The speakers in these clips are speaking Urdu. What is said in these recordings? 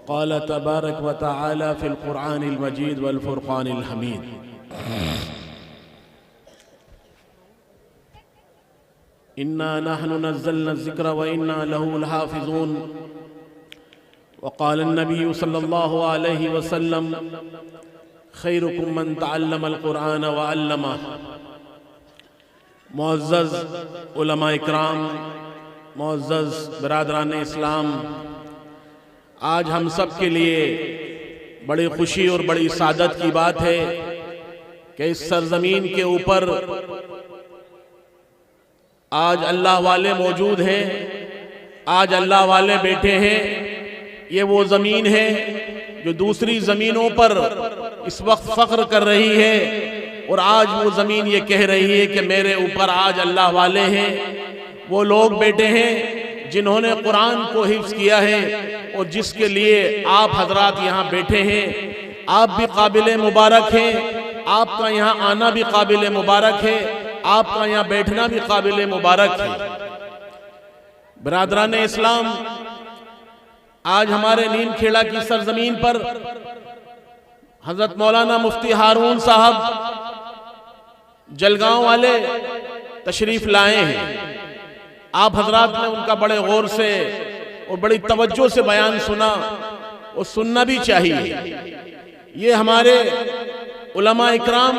وقال تبارك وتعالى في القرآن المجيد والفرقان الحميد إنا نحن نزلنا الذكر وإنا له لحافظون وقال النبي صلى الله عليه وسلم خيركم من تعلم القرآن وعلمه. معزز علماء اکرام، معزز برادران اسلام، آج ہم سب کے لیے بڑی خوشی اور بڑی سعادت کی بات ہے کہ اس سرزمین کے اوپر آج اللہ والے موجود ہیں، آج اللہ والے بیٹھے ہیں. یہ وہ زمین ہے جو دوسری زمینوں پر اس وقت فخر کر رہی ہے، اور آج وہ زمین یہ کہہ رہی ہے کہ میرے اوپر آج اللہ والے ہیں. وہ لوگ بیٹھے ہیں جنہوں نے قرآن کو حفظ کیا ہے اور جس کے لیے آپ حضرات یہاں بیٹھے ہیں. آپ بھی قابل مبارک ہیں، آپ کا یہاں آنا بھی قابل مبارک ہے، آپ کا یہاں بیٹھنا بھی قابل مبارک ہے. برادران اسلام، آج ہمارے نیم کھیڑا کی سرزمین پر حضرت مولانا مفتی ہارون صاحب جلگاؤں والے تشریف لائے ہیں. آپ حضرات نے ان کا بڑے غور سے اور بڑی توجہ سے بیان سنا، اور سننا بھی چاہیے. یہ ہمارے علماء اکرام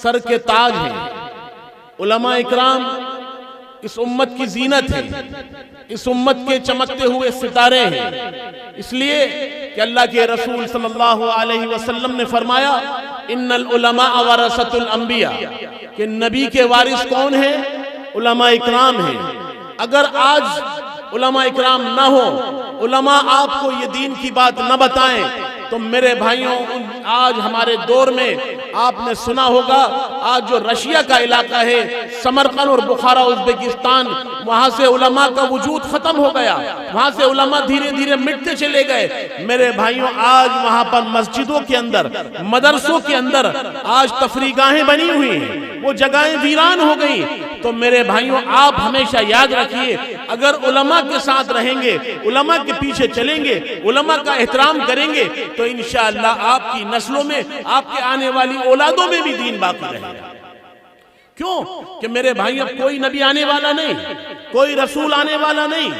سر کے تاج ہیں. علماء اکرام اس امت کی زینت ہے، اس امت کے چمکتے ہوئے ستارے ہیں. اس لیے کہ اللہ کے رسول صلی اللہ علیہ وسلم نے فرمایا ان العلماء ورثۃ الانبیاء، کہ نبی کے وارث کون ہیں؟ علماء اکرام ہیں. اگر آج علماء اکرام نہ ہو، علماء آپ کو یہ دین کی بات نہ بتائیں، تو میرے بھائیوں آج ہمارے دور میں آپ نے سنا ہوگا آج جو رشیا کا علاقہ ہے، سمرقند اور بخارا ازبکستان، وہاں سے علماء کا وجود ختم ہو گیا، وہاں سے علماء دھیرے دھیرے مٹتے چلے گئے. میرے بھائیوں آج وہاں پر مسجدوں کے اندر، مدرسوں کے اندر آج تفریح گاہیں بنی ہوئی ہیں، وہ جگہیں ویران ہو گئی. تو میرے بھائیوں آپ ہمیشہ یاد رکھیے، اگر علماء کے ساتھ رہیں گے، علماء کے پیچھے چلیں گے، علماء کا احترام کریں گے، تو انشاءاللہ آپ کی نسلوں میں، آپ کے آنے والی اولادوں میں بھی دین باقی رہے گا. کیوں کہ میرے بھائی اب کوئی نبی آنے والا نہیں، کوئی رسول آنے والا نہیں،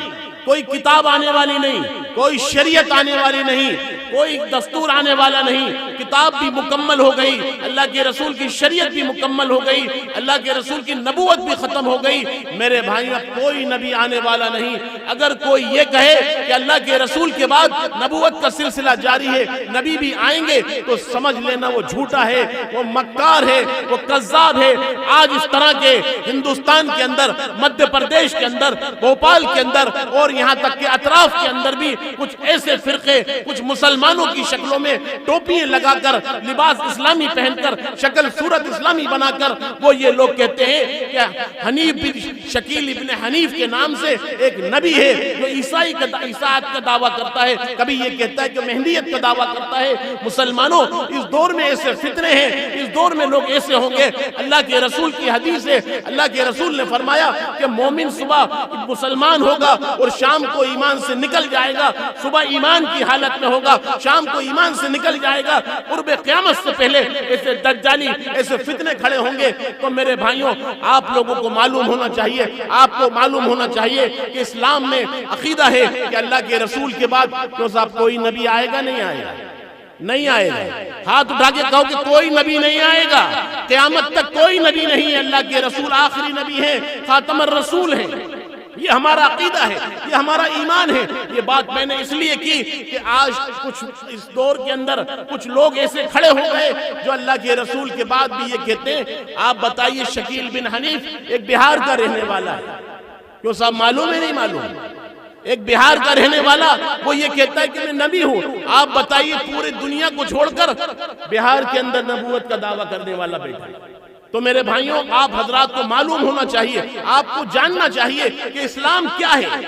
کوئی کتاب آنے والی نہیں، کوئی شریعت آنے والی نہیں، کوئی دستور آنے والا نہیں. کتاب بھی مکمل ہو گئی، اللہ کے رسول کی شریعت بھی مکمل ہو گئی، اللہ کے رسول کی نبوت بھی ختم ہو گئی. میرے بھائی اب کوئی نبی آنے والا نہیں. اگر کوئی یہ کہے کہ اللہ کے رسول کے بعد نبوت کا سلسلہ جاری ہے، نبی بھی آئیں گے، تو سمجھ لینا وہ جھوٹا ہے، وہ مکار ہے، وہ کذاب ہے. آج اس طرح کے ہندوستان کے اندر، مدھیہ پردیش کے اندر، بھوپال کے اندر اور یہاں تک کہ اطراف کے اندر بھی کچھ ایسے فرقے، کچھ مسلمانوں کی شکلوں میں ٹوپیاں لگا کر، لباس اسلامی پہن کر، شکل صورت اسلامی بنا کر وہ یہ لوگ کہتے ہیں کہ حنیف بن شکیل ابن حنیف کے نام سے ایک نبی ہے جو عیسائیت کا دعویٰ کرتا ہے، کبھی یہ کہتا ہے کہ مہدیت کا دعویٰ کرتا ہے. مسلمانوں، اس دور میں ایسے فتنے ہیں، اس دور میں لوگ ایسے ہوں گے. اللہ کے رسول کی حدیث ہے، اللہ کے رسول نے فرمایا کہ مومن صبح مسلمان ہوگا اور شام کو ایمان سے نکل جائے گا، صبح ایمان کی حالت میں ہوگا، شام کو ایمان سے نکل جائے گا. قرب قیامت سے پہلے ایسے دجالی، ایسے فتنے کھڑے ہوں گے. تو میرے بھائیوں آپ لوگوں کو معلوم ہونا چاہیے، آپ کو معلوم ہونا چاہیے کہ اسلام میں عقیدہ ہے کہ اللہ کے رسول کے بعد کیوں صاحب کوئی نبی آئے گا؟ نہیں آئے گا، نہیں آئے گا. ہاتھ اٹھا کے کہو کہ کوئی نبی نہیں آئے گا. قیامت تک کوئی نبی نہیں ہے. اللہ کے رسول آخری نبی ہیں، خاتم الرسول ہیں. یہ ہمارا عقیدہ ہے، یہ ہمارا ایمان ہے. یہ بات میں نے اس لیے کی کہ آج کچھ اس دور کے اندر کچھ لوگ ایسے کھڑے ہو گئے جو اللہ کے رسول کے بعد بھی یہ کہتے ہیں. آپ بتائیے شکیل بن حنیف ایک بہار کا رہنے والا ہے، کیوں صاحب معلوم ہے؟ نہیں معلوم. ایک بہار کا رہنے والا وہ یہ کہتا ہے کہ میں نبی ہوں. آپ بتائیے پورے دنیا کو چھوڑ کر بہار کے اندر نبوت کا دعویٰ کرنے والا بیٹھا. تو میرے بھائیوں آپ حضرات کو معلوم ہونا چاہیے، آپ کو جاننا چاہیے کہ اسلام کیا ہے.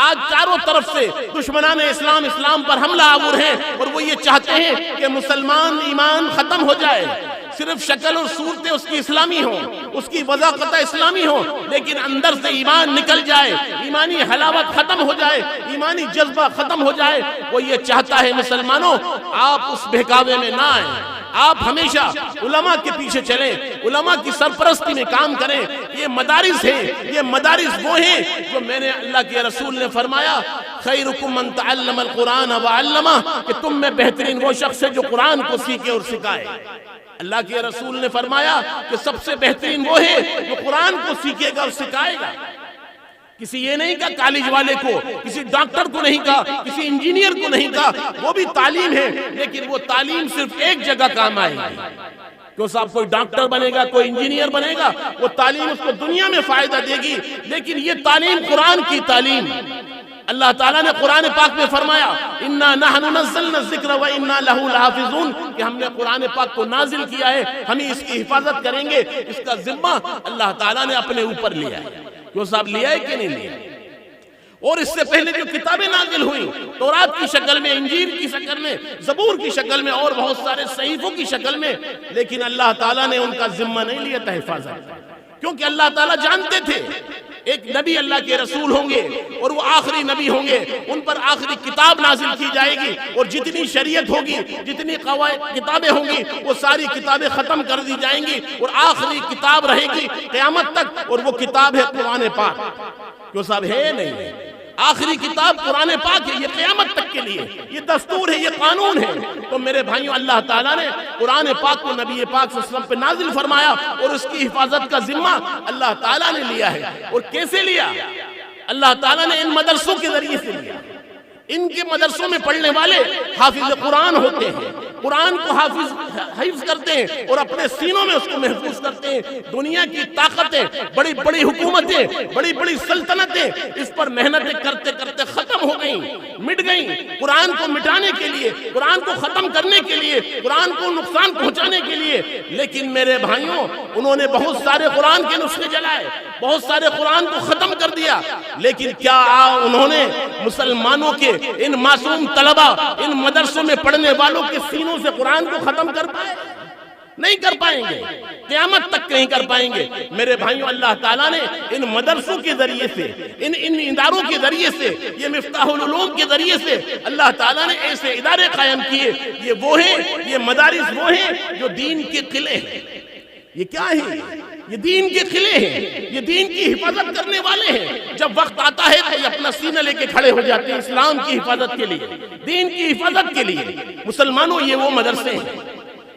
آج چاروں طرف سے دشمنان اسلام اسلام پر حملہ آور ہیں، اور وہ یہ چاہتے ہیں کہ مسلمان ایمان ختم ہو جائے، صرف شکل اور صورتیں اس کی اسلامی ہوں، اس کی وضاحت اسلامی ہوں، لیکن اندر سے ایمان نکل جائے، ایمانی حلاوت ختم ہو جائے، ایمانی جذبہ ختم ہو جائے، وہ یہ چاہتا ہے مسلمانوں آپ اس بہکاوے میں نہ آئیں، آپ ہمیشہ علماء کے پیچھے چلیں، علماء کی سرپرستی میں کام کریں۔ یہ مدارس ہیں، یہ مدارس وہ ہیں جو میں نے اللہ کے رسول نے فرمایا خیرکم من تعلم القرآن وعلمہ، کہ تم میں بہترین وہ شخص ہے جو قرآن کو سیکھے اور سکھائے۔ اللہ کے رسول نے فرمایا کہ سب سے بہترین وہ ہے جو قرآن کو سیکھے گا اور سکھائے گا۔ کسی یہ نہیں کہا کالج والے کو، کسی ڈاکٹر کو نہیں کہا، کسی انجینئر کو نہیں کہا، وہ بھی تعلیم ہے، لیکن وہ تعلیم صرف ایک جگہ کام آئے گی۔ کہ صاحب کوئی ڈاکٹر بنے گا، کوئی انجینئر بنے گا، وہ تعلیم اس کو دنیا میں فائدہ دے گی، لیکن یہ تعلیم قرآن کی تعلیم۔ اللہ تعالیٰ نے قرآن پاک میں فرمایا اِنَّا نَحْنُ نَزَّلْنَا الذِّكْرَ وَإِنَّا لَهُ لَحَافِظُونَ، کہ ہم نے قرآن پاک کو نازل کیا ہے، ہم اس کی حفاظت کریں گے۔ اس کا ذمہ اللہ تعالیٰ نے اپنے اوپر لیا ہے۔ جو صاحب لیا ہے کہ نہیں لیا؟ اور اس سے پہلے جو کتابیں نازل ہوئیں تورات کی شکل میں، انجیل کی شکل میں، زبور کی شکل میں، اور بہت سارے صحیفوں کی شکل میں، لیکن اللہ تعالیٰ نے ان کا ذمہ نہیں لیا تھا حفاظت، کیونکہ اللہ تعالیٰ جانتے تھے ایک نبی اللہ کے رسول ہوں گے اور وہ آخری نبی ہوں گے، ان پر آخری کتاب نازل کی جائے گی، اور جتنی شریعت ہوگی، جتنی کتابیں ہوں گی، وہ ساری کتابیں ختم کر دی جائیں گی، اور آخری کتاب رہے گی قیامت تک، اور وہ کتاب ہے قرآن پاک۔ جو صاحب ہے نہیں ہے، آخری کتاب قرآن پاک ہے، یہ قیامت تک کے لیے، یہ دستور ہے، یہ قانون ہے۔ تو میرے بھائیوں، اللہ تعالیٰ نے قرآن پاک کو نبی پاک صلی اللہ علیہ وسلم پہ نازل فرمایا، اور اس کی حفاظت کا ذمہ اللہ تعالیٰ نے لیا ہے۔ اور کیسے لیا؟ اللہ تعالیٰ نے ان مدرسوں کے ذریعے سے لیا۔ ان کے مدرسوں میں پڑھنے والے حافظ قرآن ہوتے ہیں، قرآن کو حفظ کرتے ہیں اور اپنے سینوں میں اس کو محفوظ کرتے ہیں۔ دنیا کی طاقتیں، بڑی بڑی حکومتیں، بڑی بڑی سلطنتیں اس پر محنتیں کرتے کرتے ختم ہو گئیں، مٹ گئیں۔ قرآن کو مٹانے کے لیے، قرآن کو ختم کرنے کے لیے، قرآن کو نقصان پہنچانے کے لیے، لیکن میرے بھائیوں انہوں نے بہت سارے قرآن کے نسخے جلائے، بہت سارے قرآن کو ختم کر دیا، لیکن کیا انہوں نے مسلمانوں کے ان معصوم طلبہ، ان مدرسوں میں پڑھنے والوں کے سینوں سے قرآن کو ختم کر پائے؟ نہیں کر پائیں گے، قیامت تک نہیں کر پائیں گے۔ میرے بھائیوں، اللہ تعالیٰ نے ان مدرسوں کے ذریعے سے، ان اداروں کے ذریعے سے، یہ مفتاح العلوم کے ذریعے سے اللہ تعالیٰ نے ایسے ادارے قائم کیے۔ یہ وہ ہیں، یہ مدارس وہ ہیں جو دین کے قلعے ہیں۔ یہ کیا ہے؟ یہ دین کے قلعے ہیں، یہ دین کی حفاظت کرنے والے ہیں۔ جب وقت آتا ہے تو یہ اپنا سینہ لے کے کھڑے ہو جاتے ہیں اسلام کی حفاظت کے لیے، دین کی حفاظت کے لیے۔ مسلمانوں، یہ وہ مدرسے ہیں،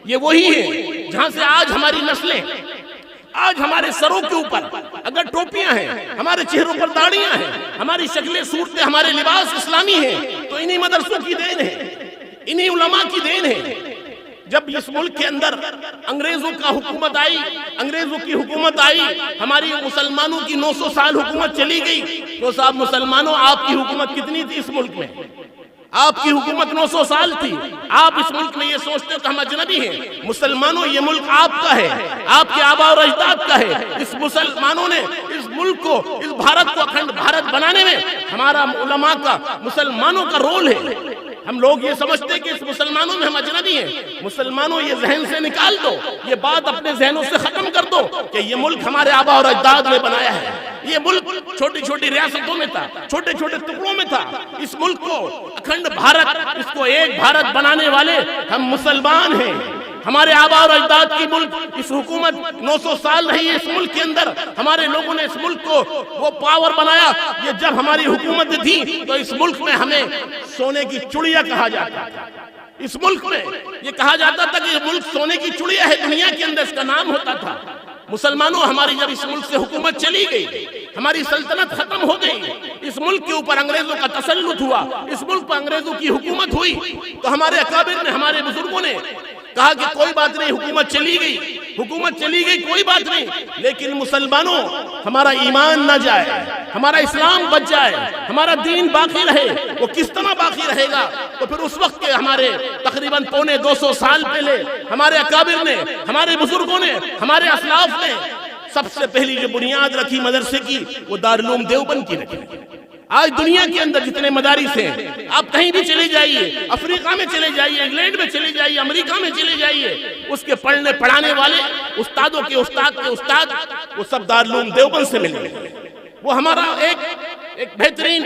یہ وہی ہیں جہاں سے آج ہماری نسلیں، آج ہمارے سروں کے اوپر اگر ٹوپیاں ہیں، ہمارے چہروں پر داڑیاں ہیں، ہماری شکلیں صورتیں، ہمارے لباس اسلامی ہیں، تو انہی مدرسوں کی دین ہے، انہی علماء کی دین ہے۔ جب اس ملک کے اندر انگریزوں کا حکومت آئی، انگریزوں کی حکومت آئی، ہماری مسلمانوں کی 900 سال حکومت چلی گئی، تو صاحب مسلمانوں، آپ کی حکومت کتنی تھی اس ملک میں؟ آپ کی حکومت 900 سال تھی۔ آپ اس ملک میں یہ سوچتے ہو کہ ہم اجنبی ہیں۔ مسلمانوں، یہ ملک آپ کا ہے، آپ کے آباء اور اجداد کا ہے۔ اس مسلمانوں نے اس ملک کو، اس بھارت کو اکھنڈ بھارت بنانے میں ہمارا علماء کا، مسلمانوں کا رول ہے۔ ہم لوگ یہ سمجھتے کہ اس مسلمانوں میں ہم اجنبی ہیں۔ مسلمانوں، یہ ذہن سے نکال دو، یہ بات اپنے ذہنوں سے ختم کر دو کہ یہ ملک ہمارے آباء اور اجداد نے بنایا ہے۔ یہ ملک چھوٹی چھوٹی ریاستوں میں تھا، چھوٹے چھوٹے ٹکڑوں میں تھا۔ اس ملک کو اکھنڈ بھارت، اس کو ایک بھارت بنانے والے ہم مسلمان ہیں۔ ہمارے آباء اور اجداد کی ملک، اس حکومت 900 سال رہی ہے اس ملک کے اندر، ہمارے لوگوں نے اس ملک کو وہ پاور بنایا۔ یہ جب ہماری حکومت تھی تو اس ملک میں ہمیں سونے کی چڑیا کہا جاتا تھا۔ اس ملک میں یہ کہا جاتا تھا کہ یہ ملک سونے کی چڑیا ہے، دنیا کے اندر اس کا نام ہوتا تھا۔ مسلمانوں، ہماری جب اس ملک سے حکومت چلی گئی، ہماری سلطنت ختم ہو گئی، اس ملک کے اوپر انگریزوں کا تسلط ہوا، اس ملک پر انگریزوں کی حکومت ہوئی، تو ہمارے اکابر نے، ہمارے بزرگوں نے کہا کہ کوئی بات نہیں، حکومت چلی گئی کوئی بات نہیں، لیکن مسلمانوں، ہمارا ایمان نہ جائے، ہمارا اسلام بچ جائے، ہمارا دین باقی رہے۔ وہ کس طرح باقی رہے گا؟ تو پھر اس وقت کے ہمارے تقریباً 250 سال پہلے ہمارے اکابر نے، ہمارے بزرگوں نے، ہمارے اسلاف نے سب سے پہلی جو بنیاد رکھی مدرسے کی، وہ دارالعلوم دیوبند کی رکھی۔ آج دنیا کے اندر جتنے مدارس ہیں، آپ کہیں بھی چلے جائیے، افریقہ میں چلے جائیے، انگلینڈ میں چلے جائیے، امریکہ میں چلے جائیے، اس کے پڑھانے والے استادوں کے استاد وہ سب دارالعلوم دیوبند سے ملے۔ وہ ہمارا ایک بہترین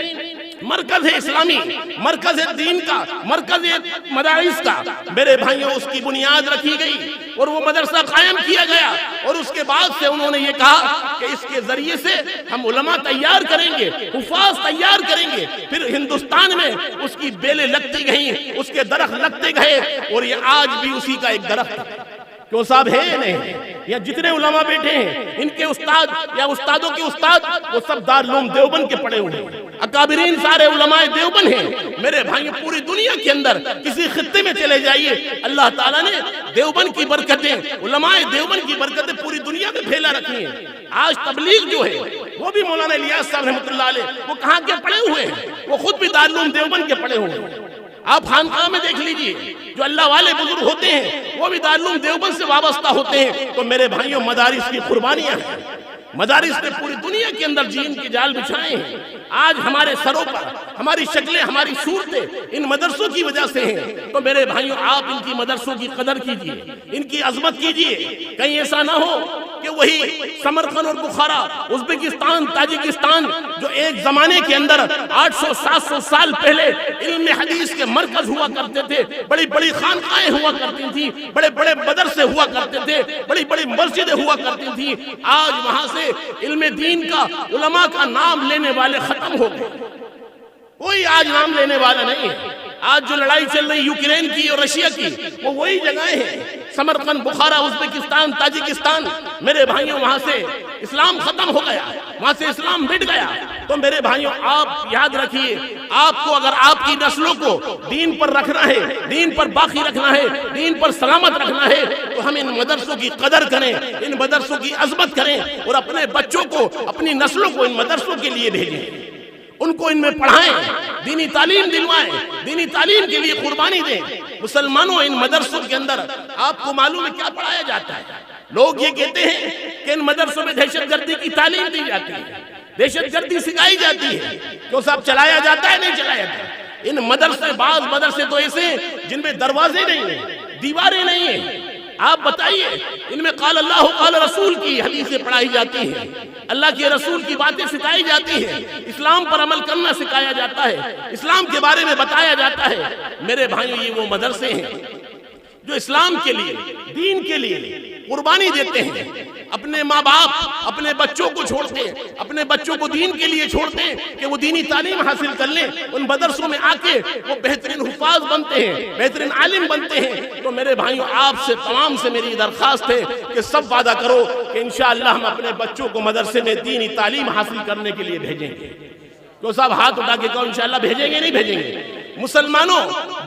مرکز ہے، اسلامی مرکز ہے، دین کا مرکز ہے، مدارس کا۔ میرے بھائیوں، اس کی بنیاد رکھی گئی اور وہ مدرسہ قائم کیا گیا، اور اس کے بعد سے انہوں نے یہ کہا کہ اس کے ذریعے سے ہم علماء تیار کریں گے، حفاظ تیار کریں گے۔ پھر ہندوستان میں اس کی بیلیں لگتی گئیں، اس کے درخت لگتے گئے، اور یہ آج بھی اسی کا ایک درخت ہے۔ کیوں صاحب ہے نہیں؟ یا جتنے علماء بیٹھے ہیں، ان کے استاد یا استادوں کے استاد وہ سب دارالعلوم دیوبند کے پڑھے ہوئے ہیں، اکابرین سارے علماء دیوبند ہیں۔ میرے بھائیوں، پوری دنیا کے اندر کسی خطے میں چلے جائیے، اللہ تعالیٰ نے دیوبند کی برکتیں، علماء دیوبند کی برکتیں پوری دنیا میں پھیلا رکھی ہیں۔ آج تبلیغ جو ہے وہ بھی مولانا الیاس صاحب رحمۃ اللہ علیہ وہ کہاں کے پڑھے ہوئے ہیں؟ وہ خود بھی دارالعلوم دیوبند کے پڑھے ہوئے ہیں۔ آپ خانقاہ میں دیکھ لیجئے، جو اللہ والے بزرگ ہوتے ہیں وہ بھی دارالعلوم دیوبند سے وابستہ ہوتے ہیں۔ تو میرے بھائیوں، مدارس کی قربانیاں ہیں، مدارس نے پوری دنیا کے اندر جین کے جال بچھائے ہیں۔ آج ہمارے سروں پر ہماری شکلیں، ہماری صورتیں ان مدرسوں کی وجہ سے ہیں۔ تو میرے بھائیوں، آپ ان کی مدرسوں کی قدر کیجئے، ان کی عظمت کیجئے۔ کہیں ایسا نہ ہو کہ وہی سمرقند اور بخارا، ازبکستان، تاجکستان، جو ایک زمانے کے اندر 800-700 سال پہلے علم حدیث کے مرکز ہوا کرتے تھے، بڑی بڑی خانقاہیں ہوا کرتی تھیں، بڑے بڑے مدرسے ہوا کرتے تھے، بڑی بڑی مسجدیں ہوا کرتی تھیں، آج وہاں سے علم دین کا، علماء کا نام لینے والے ختم ہو گئے۔ کوئی آج نام لینے والا نہیں ہے۔ آج جو لڑائی چل رہی یوکرین کی اور رشیا کی، وہ وہی جگہیں ہیں، سمرقند، بخارا، ازبکستان، تاجکستان۔ میرے بھائیوں، وہاں سے اسلام ختم ہو گیا، وہاں سے اسلام مٹ گیا۔ تو میرے بھائیوں، آپ یاد رکھیے، آپ کو اگر آپ کی نسلوں کو دین پر رکھنا ہے، دین پر باقی رکھنا ہے، دین پر سلامت رکھنا ہے، تو ہم ان مدرسوں کی قدر کریں، ان مدرسوں کی عظمت کریں، اور اپنے بچوں کو، اپنی نسلوں کو ان مدرسوں کے لیے بھیجیں، ان کو ان میں پڑھائیں، دینی تعلیم دلوائیں، دینی تعلیم کے لیے قربانی دیں۔ مسلمانوں، ان مدرسوں کے اندر آپ کو معلوم ہے کیا پڑھایا جاتا ہے؟ لوگ یہ کہتے ہیں کہ ان مدرسوں میں دہشت گردی کی تعلیم دی جاتی ہے، دہشت گردی سکھائی جاتی ہے۔ کیوں صاحب، چلایا جاتا ہے؟ نہیں چلایا جاتا۔ ان مدرسے، بعض مدرسے تو ایسے ہیں جن میں دروازے نہیں ہیں، دیواریں نہیں ہیں۔ آپ بتائیے، ان میں قال اللہ قال رسول کی حدیثیں پڑھائی جاتی ہیں، اللہ کے رسول کی باتیں سکھائی جاتی ہیں، اسلام پر عمل کرنا سکھایا جاتا ہے، اسلام کے بارے میں بتایا جاتا ہے۔ میرے بھائیوں، یہ وہ مدرسے ہیں جو اسلام کے لیے، دین کے لیے قربانی دیتے ہیں، اپنے ماں باپ اپنے بچوں کو چھوڑتے ہیں، اپنے بچوں کو دین کے لیے چھوڑتے ہیں کہ وہ دینی تعلیم حاصل کر لیں، ان مدرسوں میں آ کے وہ بہترین حفاظ بنتے ہیں، بہترین عالم بنتے ہیں۔ تو میرے بھائیوں، آپ سے تمام سے میری درخواست ہے کہ سب وعدہ کرو کہ انشاءاللہ ہم اپنے بچوں کو مدرسے میں دینی تعلیم حاصل کرنے کے لیے بھیجیں گے۔ تو صاحب ہاتھ اٹھا کے کہو انشاءاللہ بھیجیں گے؟ نہیں بھیجیں گے؟ مسلمانوں،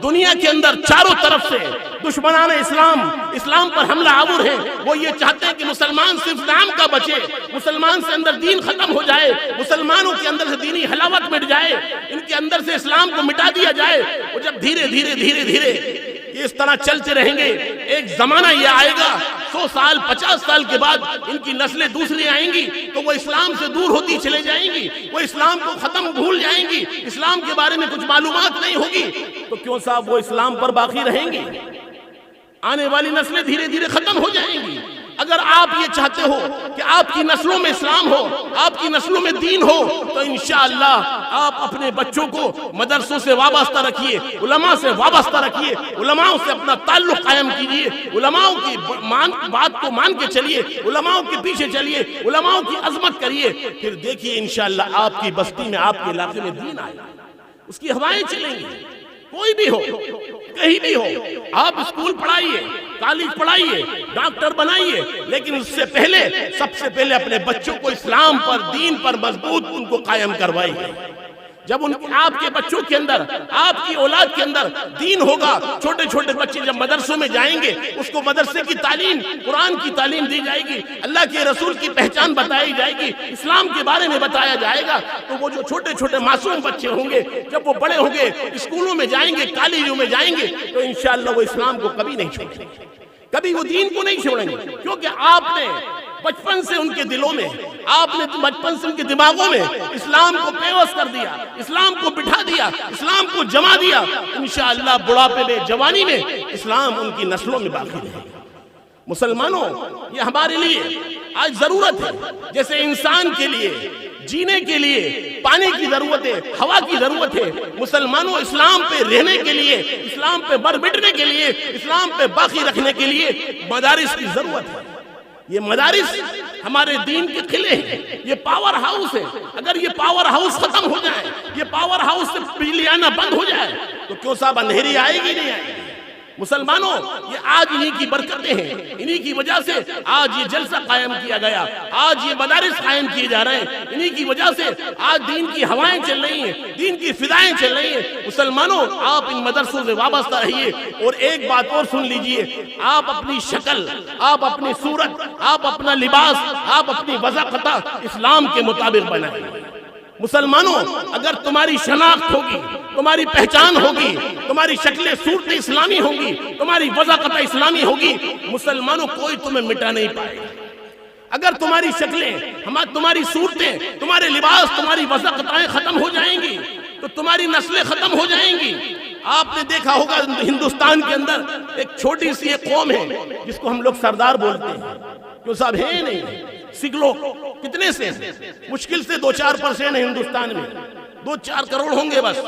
دنیا کے اندر چاروں طرف سے دشمنان اسلام پر حملہ آور ہیں۔ وہ یہ چاہتے ہیں کہ مسلمان صرف نام کا بچے، مسلمان سے اندر دین ختم ہو جائے، مسلمانوں کے اندر سے دینی حلاوت مٹ جائے، ان کے اندر سے اسلام کو مٹا دیا جائے۔ وہ جب دھیرے دھیرے یہ اس طرح چلتے رہیں گے، ایک زمانہ یہ آئے گا 100 سال 50 سال کے بعد ان کی نسلیں دوسری آئیں گی تو وہ اسلام سے دور ہوتی چلے جائیں گی، وہ اسلام کو ختم بھول جائیں گی، اسلام کے بارے میں کچھ معلومات نہیں ہوگی۔ تو کیوں صاحب وہ اسلام پر باقی رہیں گی؟ آنے والی نسلیں دھیرے دھیرے ختم ہو جائیں گی۔ اگر آپ یہ چاہتے ہو کہ آپ کی نسلوں میں اسلام ہو، آپ کی نسلوں میں دین ہو، تو انشاءاللہ آپ اپنے بچوں کو مدرسوں سے وابستہ رکھیے، علماء سے وابستہ رکھیے، علماء سے اپنا تعلق قائم کیجیے، علماء کی بات کو مان کے چلیے، علماء کے پیچھے چلیے، علماء کی عظمت کریے، پھر دیکھیے انشاءاللہ آپ کی بستی میں، آپ کے علاقے میں دین آئے گا، اس کی ہوائیں چلیں گی۔ کوئی بھی ہو، کہیں بھی ہو، آپ اسکول پڑھائیے، کالج پڑھائیے، ڈاکٹر بنائیے، لیکن اس سے پہلے، سب سے پہلے اپنے بچوں کو اسلام پر، دین پر مضبوط ان کو قائم کروائیے۔ جب آپ کے بچوں کے اندر، آپ کی اولاد کے اندر دین ہوگا، چھوٹے چھوٹے بچے جب مدرسوں میں جائیں گے، اس کو مدرسے کی تعلیم، قرآن کی تعلیم دی جائے گی، اللہ کے رسول کی پہچان بتائی جائے گی، اسلام کے بارے میں بتایا جائے گا، تو وہ جو چھوٹے چھوٹے معصوم بچے ہوں گے، جب وہ بڑے ہوں گے، اسکولوں میں جائیں گے، کالجوں میں جائیں گے، تو انشاءاللہ وہ اسلام کو کبھی نہیں چھوڑیں گے، کبھی وہ دین کو نہیں چھوڑیں گے، کیونکہ آپ نے بچپن سے ان کے دلوں میں، آپ نے بچپن سے ان کے دماغوں میں اسلام کو پیوست کر دیا، اسلام کو بٹھا دیا، اسلام کو جما دیا، انشاءاللہ بڑھاپے میں، جوانی میں اسلام ان کی نسلوں میں باقی رہے گا۔ مسلمانوں، یہ ہمارے لیے آج ضرورت ہے، جیسے انسان کے لیے جینے کے لیے پانی کی ضرورت ہے، ہوا کی ضرورت ہے، مسلمانوں اسلام پہ رہنے کے لیے، اسلام پہ بر بٹنے کے لیے، اسلام پہ باقی رکھنے کے لیے مدارس کی ضرورت ہے۔ یہ مدارس ہمارے دین کے قلعے ہیں، یہ پاور ہاؤس ہے۔ اگر یہ پاور ہاؤس ختم ہو جائے، یہ پاور ہاؤس سے بجلی آنا بند ہو جائے تو کیوں صاحب اندھیری آئے گی نہیں آئے گی؟ مسلمانوں، یہ آج انہی کی برکتیں ہیں، انہی کی وجہ سے آج یہ جلسہ قائم کیا گیا، آج یہ مدارس قائم کیے جا رہے ہیں، انہی کی وجہ سے آج دین کی ہوائیں چل رہی ہیں، دین کی فضائیں چل رہی ہیں۔ مسلمانوں، آپ ان مدرسوں سے وابستہ رہیے، اور ایک بات اور سن لیجئے، آپ اپنی شکل، آپ اپنی صورت، آپ اپنا لباس، آپ اپنی وضاقتہ اسلام کے مطابق بنائیں۔ مسلمانوں، اگر تمہاری شناخت ہوگی، تمہاری پہچان ہوگی، تمہاری شکلیں صورت اسلامی ہوگی، تمہاری وضاقتہ اسلامی ہوگی، مسلمانوں کوئی تمہیں مٹا نہیں پائے گا۔ اگر تمہاری شکلیں، تمہاری صورتیں، تمہارے لباس، تمہاری وضاقتیں ختم ہو جائیں گی تو تمہاری نسلیں ختم ہو جائیں گی۔ آپ نے دیکھا ہوگا ہندوستان کے اندر ایک چھوٹی سی ایک قوم ہے جس کو ہم لوگ سردار بولتے ہیں، جو صاحب ہے نہیں، سکھ لوگ کتنے سے ہیں؟ مشکل سے 2-4% ہیں ہندوستان میں، 2-4 کروڑ ہوں گے بس۔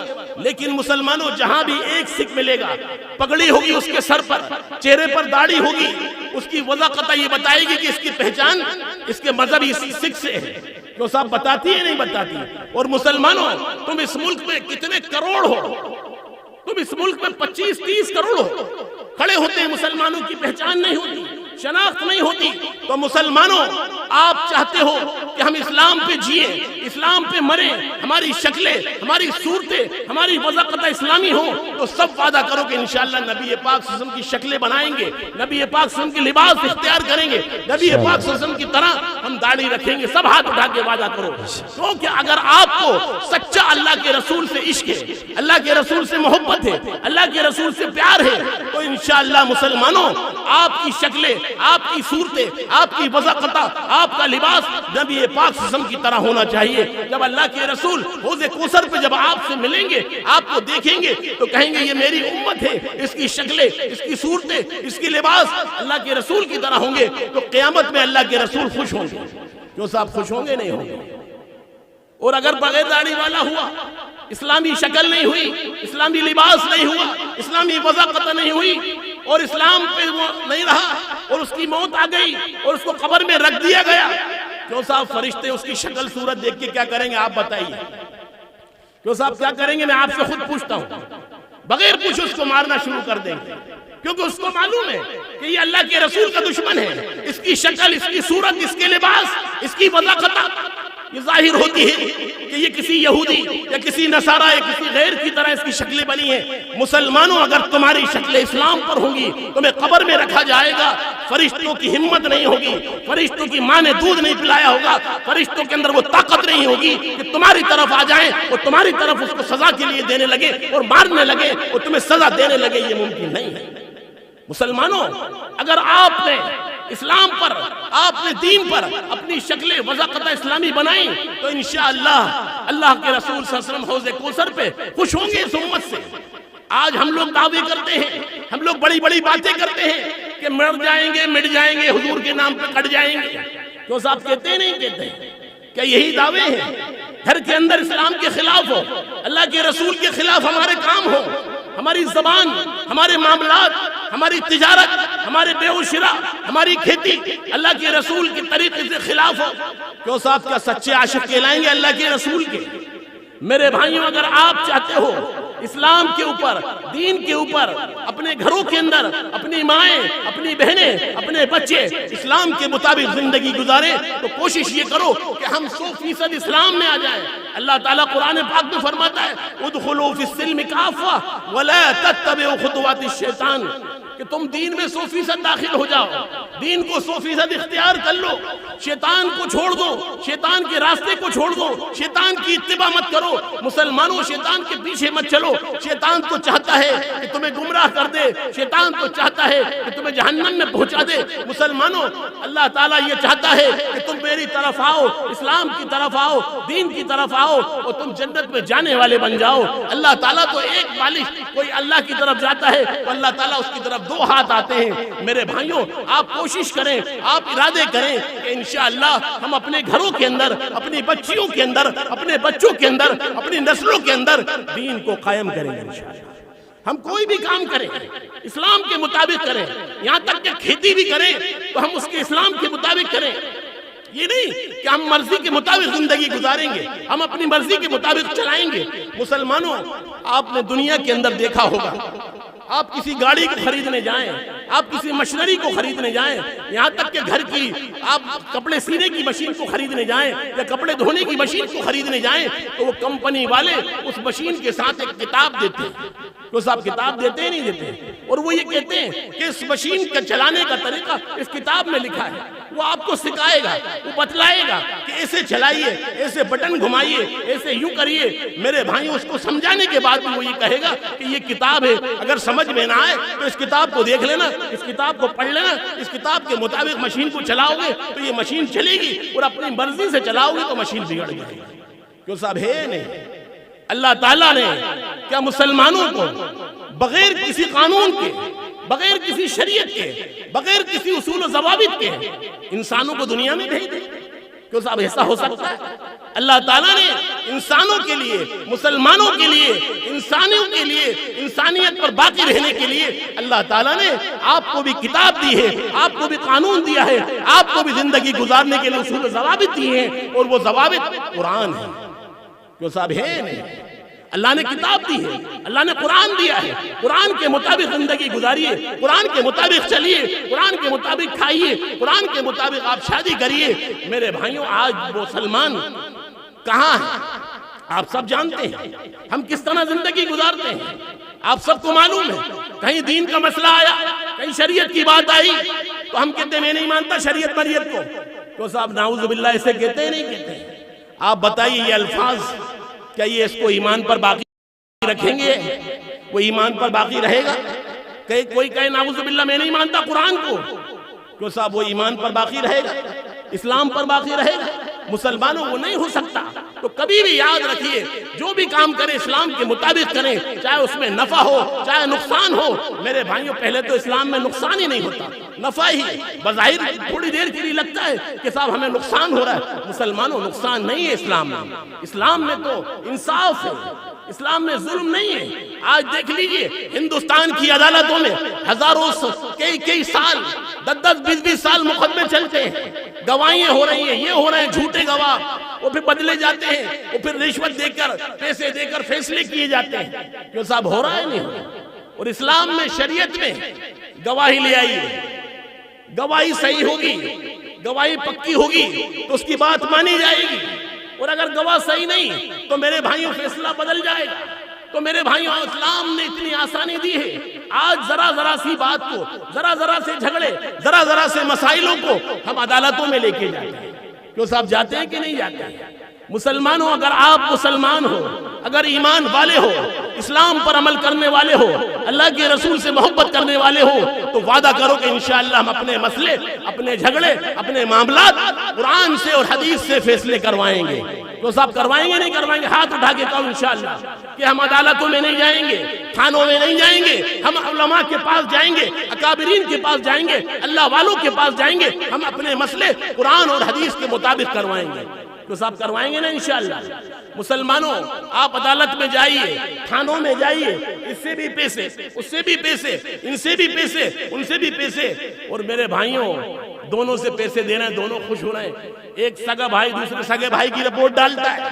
لیکن مسلمانوں، جہاں بھی ایک سکھ ملے گا، پگڑی ہوگی اس کے سر پر، چہرے پر داڑھی ہوگی، اس کی وضاقتہ یہ بتائے گی کہ اس کی پہچان اس کے مذہبی سکھ سے ہے۔ جو صاحب بتاتی ہے نہیں بتاتی؟ اور مسلمانوں، تم اس ملک میں کتنے کروڑ ہو، تم اس ملک میں 25-30 کروڑ ہو، کھڑے ہوتے ہیں، مسلمانوں کی پہچان نہیں ہوتی، شناخت نہیں ہوتی۔ تو مسلمانوں، آپ چاہتے ہو کہ ہم اسلام پہ جیے، اسلام پہ مریں، ہماری شکلیں، ہماری صورتیں، ہماری وضاقتہ اسلامی ہوں، تو سب وعدہ کرو کہ انشاءاللہ نبی پاک صلی اللہ علیہ وسلم کی شکلیں بنائیں گے، نبی پاک صلی اللہ علیہ وسلم کی لباس اختیار کریں گے، نبی پاک صلی اللہ علیہ وسلم کی طرح ہم داڑھی رکھیں گے۔ سب ہاتھ اٹھا کے وعدہ کرو، کیونکہ اگر آپ کو سچا اللہ کے رسول سے عشق ہے، اللہ کے رسول سے محبت ہے، اللہ کے رسول سے پیار ہے، تو انشاءاللہ مسلمانوں، آپ کی شکلیں، آپ کی صورتیں، آپ کی وضاقتہ، آپ کا لباس نبی پاک صلی اللہ علیہ وسلم کی طرح ہونا چاہیے۔ جب اللہ کے رسول حوض کوثر پہ جب آپ سے ملیں گے، آپ کو دیکھیں گے تو کہیں گے یہ میری امت ہے، اس کی شکلیں، اس کی صورتیں، اس کی لباس اللہ کے رسول کی طرح ہوں گے، تو قیامت میں اللہ کے رسول خوش ہوں گے۔ کیوں صاحب خوش ہوں گے نہیں ہوں گے؟ اور اگر بغیر داڑھی والا ہوا، اسلامی شکل نہیں ہوئی، اسلامی لباس نہیں ہوا، اسلامی وضاقتہ نہیں ہوئی، اور اسلام پہ وہ نہیں رہا، اور اس کی موت آ گئی اور اس کو قبر میں رکھ دیا گیا، کیوں صاحب فرشتے اس کی شکل صورت دیکھ کے کیا کریں گے؟ آپ بتائیے، کیوں صاحب کیا کریں گے؟ میں آپ سے خود پوچھتا ہوں، بغیر پوچھے اس کو مارنا شروع کر دیں گے، کیونکہ اس کو معلوم ہے کہ یہ اللہ کے رسول کا دشمن ہے۔ اس کی شکل، اس کی صورت، اس کے لباس، اس کی وضاقتہ یہ ظاہر ہوتی ہے کہ یہ کسی یہودی یا کسی نصارہ یا کسی غیر کی طرح اس کی شکلیں بنی ہیں۔ مسلمانوں، اگر تمہاری شکلیں اسلام پر ہوں گی، تمہیں قبر میں رکھا جائے گا، فرشتوں کی ہمت نہیں ہوگی، فرشتوں کی ماں نے دودھ نہیں پلایا ہوگا، فرشتوں کے اندر وہ طاقت نہیں ہوگی کہ تمہاری طرف آ جائیں اور تمہاری طرف اس کو سزا کے لیے دینے لگے اور مارنے لگے اور تمہیں سزا دینے لگے، یہ ممکن نہیں ہے۔ مسلمانوں، اگر آپ نے اسلام پر، آپ نے دین پر اپنی شکلیں وضاقتہ اسلامی بنائیں تو انشاءاللہ اللہ کے رسول صلی اللہ علیہ وسلم حوض کوثر پہ خوش ہوں گے اس امت سے۔ آج ہم لوگ دعوے کرتے ہیں، ہم لوگ بڑی بڑی باتیں کرتے ہیں کہ مر جائیں گے، مٹ جائیں گے، حضور کے نام پہ کٹ جائیں گے، تو صاحب کہتے ہیں نہیں کہتے؟ کیا یہی دعوے ہیں؟ گھر کے اندر اسلام کے خلاف ہو، اللہ کے رسول کے خلاف ہمارے کام ہو، ہماری زبان، ہمارے معاملات، ہماری تجارت، ہمارے بے و شراء، ہماری کھیتی اللہ کے رسول کے طریقے سے خلاف ہو، کیوں صاحب کیا سچے عاشق کہلائیں گے اللہ کے رسول کے؟ میرے بھائیوں، اگر آپ چاہتے ہو اسلام کے اوپر، دین کے اوپر، اپنے گھروں کے اندر اپنی مائیں، اپنی بہنیں، اپنے بچے اسلام کے مطابق زندگی گزاریں، تو کوشش یہ کرو کہ ہم 100% اسلام میں آ جائیں۔ اللہ تعالیٰ قرآن پاک میں فرماتا ہے ادخلوا فی السلم کافہ ولا تتبعوا خطوات الشیطان، کہ کہ تم دین میں 100% داخل ہو جاؤ، دین کو 100% اختیار کر لو، شیطان کو چھوڑ دو، شیطان کے راستے کو چھوڑ دو، شیطان کی اتباع مت کرو۔ مسلمانوں شیطان کے پیچھے مت چلو، شیطان تو چاہتا ہے کہ تمہیں گمراہ کر دے، شیطان تو چاہتا ہے کہ تمہیں جہنم میں پہنچا دے۔ مسلمانوں اللہ تعالیٰ یہ چاہتا ہے کہ تم میری طرف آؤ، اسلام کی طرف آؤ، دین کی طرف آؤ اور تم جنت میں جانے والے بن جاؤ۔ اللہ تعالیٰ تو ایک بالش، کوئی اللہ کی طرف جاتا ہے تو اللہ تعالیٰ اس کی طرف 2 ہاتھ آتے ہیں۔ میرے بھائیوں آپ کوشش کریں، آپ ارادے کریں کہ انشاءاللہ ہم اپنے گھروں کے اندر، اپنی بچیوں کے اندر، اپنے بچوں کے اندر، اپنی نسلوں کے اندر دین کو قائم کریں گے انشاءاللہ۔ ہم کوئی بھی کام کریں اسلام کے مطابق کریں، یہاں تک کہ کھیتی بھی کریں تو ہم اس کے اسلام کے مطابق کریں۔ یہ نہیں کہ ہم مرضی کے مطابق زندگی گزاریں گے، ہم اپنی مرضی کے مطابق چلائیں گے۔ مسلمانوں آپ نے دنیا کے اندر دیکھا ہوگا، آپ کسی گاڑی کو خریدنے جائیں، آپ کسی مشینری کو خریدنے جائیں، یہاں تک کہ گھر کی آپ کپڑے سینے کی مشین کو خریدنے جائیں یا کپڑے دھونے کی مشین کو خریدنے جائیں تو وہ کمپنی والے اس مشین کے ساتھ ایک کتاب دیتے ہیں۔ تو صاحب کتاب دیتے نہیں دیتے، اور وہ یہ کہتے ہیں کہ اس مشین کا چلانے کا طریقہ اس کتاب میں لکھا ہے، وہ آپ کو سکھائے گا، وہ بتلائے گا کہ ایسے چلائیے، ایسے بٹن گھمائیے، ایسے یوں کریے۔ میرے بھائیوں اس کو سمجھانے کے بعد بھی وہ یہ کہے گا کہ یہ کتاب ہے، اگر سمجھ میں نہ آئے تو اس کتاب کو دیکھ لینا، اس کتاب کو پڑھ لینا، اس کتاب کے مطابق مشین کو چلاؤ گے تو یہ مشین چلے گی، اور اپنی مرضی سے چلاؤ گے تو مشین بگڑ جائے گی۔ کیوں صاحب ہے نہیں؟ اللہ تعالیٰ نے کیا مسلمانوں کو بغیر کسی قانون کے، بغیر کسی شریعت کے، بغیر کسی اصول و ضوابط کے انسانوں کو دنیا میں بھیج دیا؟ کیوں صاحب ایسا ہو سکتا ہے؟ اللہ تعالیٰ نے انسانوں کے لیے، مسلمانوں کے لیے، انسانیوں کے لیے، انسانیت پر باقی رہنے کے لیے اللہ تعالیٰ نے آپ کو بھی کتاب دی ہے، آپ کو بھی قانون دیا ہے، آپ کو بھی زندگی گزارنے کے لیے اصول و ضوابط دیے ہیں، اور وہ ضوابط قرآن ہے۔ کیوں صاحب ہے نہیں؟ اللہ نے کتاب دی ہے، اللہ نے قرآن دیا ہے، قرآن کے مطابق زندگی گزاریے، قرآن کے مطابق چلیے، قرآن کے مطابق کھائیے، قرآن کے مطابق آپ شادی کریے۔ میرے بھائیوں آج مسلمان کہاں ہیں؟ آپ سب جانتے ہیں ہم کس طرح زندگی گزارتے ہیں، آپ سب کو معلوم ہے۔ کہیں دین کا مسئلہ آیا، کہیں شریعت کی بات آئی تو ہم کہتے ہیں میں نہیں مانتا شریعت مریت کو۔ تو صاحب نعوذ باللہ اسے کہتے ہیں نہیں کہتے ہیں؟ آپ بتائیے یہ الفاظ کیا یہ اس کو ایمان پر باقی رکھیں گے؟ وہ ایمان پر باقی رہے گا؟ کہ کوئی کہے نعوذ باللہ میں نہیں مانتا قرآن کو، کیوں صاحب وہ ایمان پر باقی رہے گا، اسلام پر باقی رہے گا؟ مسلمانوں وہ نہیں ہو سکتا۔ تو کبھی بھی یاد رکھیے جو بھی کام کریں اسلام کے مطابق کریں، چاہے اس میں نفع ہو چاہے نقصان ہو۔ میرے بھائیوں پہلے تو اسلام میں نقصان ہی نہیں ہوتا، نفع ہی بظاہر تھوڑی دیر کے لیے لگتا ہے کہ صاحب ہمیں نقصان ہو رہا ہے۔ مسلمانوں نقصان نہیں ہے اسلام میں، اسلام میں تو انصاف ہے، اسلام میں ظلم نہیں ہے۔ آج دیکھ لیجئے ہندوستان کی عدالتوں میں ہزاروں کئی سال 10-20 سال مقدمے چلتے ہیں، گواہیاں ہو رہی ہیں، یہ ہو رہے ہیں جھوٹے گواہ، وہ پھر بدلے جاتے ہیں، وہ پھر رشوت دے کر پیسے دے کر فیصلے کیے جاتے ہیں۔ کیوں صاحب ہو رہا ہے نہیں ہو رہا؟ اور اسلام میں شریعت میں گواہی لے آئیے، گواہی صحیح ہوگی، گواہی پکی ہوگی تو اس کی بات مانی جائے گی، اور اگر گواہ صحیح نہیں تو میرے بھائیوں فیصلہ بدل جائے گا۔ تو میرے بھائیوں اسلام نے اتنی آسانی دی ہے، آج ذرا سی بات کو، ذرا سے جھگڑے، ذرا سے مسائلوں کو ہم عدالتوں میں لے کے جاتے ہیں۔ کیوں صاحب جاتے ہیں کہ نہیں جاتے ہیں؟ مسلمانوں اگر آپ مسلمان ہو، اگر ایمان والے ہو، اسلام پر عمل کرنے والے ہو، اللہ کے رسول سے محبت کرنے والے ہو، تو وعدہ کرو کہ انشاءاللہ ہم اپنے مسئلے، اپنے جھگڑے، اپنے معاملات قرآن سے اور حدیث سے فیصلے کروائیں گے۔ تو صاحب کروائیں گے نہیں کروائیں گے؟ ہاتھ اٹھا کے کہو انشاءاللہ کہ ہم عدالتوں میں نہیں جائیں گے، تھانوں میں نہیں جائیں گے، ہم علماء کے پاس جائیں گے، اکابرین کے پاس جائیں گے، اللہ والوں کے پاس جائیں گے، ہم اپنے مسئلے قرآن اور حدیث کے مطابق کروائیں گے۔ تو صاحب کروائیں گے نا انشاءاللہ۔ مسلمانوں آپ عدالت میں جائیے، تھانوں میں جائیے، اس سے بھی پیسے، اس سے بھی پیسے، ان سے بھی پیسے، ان سے بھی پیسے، اور میرے بھائیوں دونوں سے پیسے دینا ہے، دونوں خوش ہو رہے ہیں۔ ایک سگا بھائی دوسرے سگے بھائی کی رپورٹ ڈالتا ہے،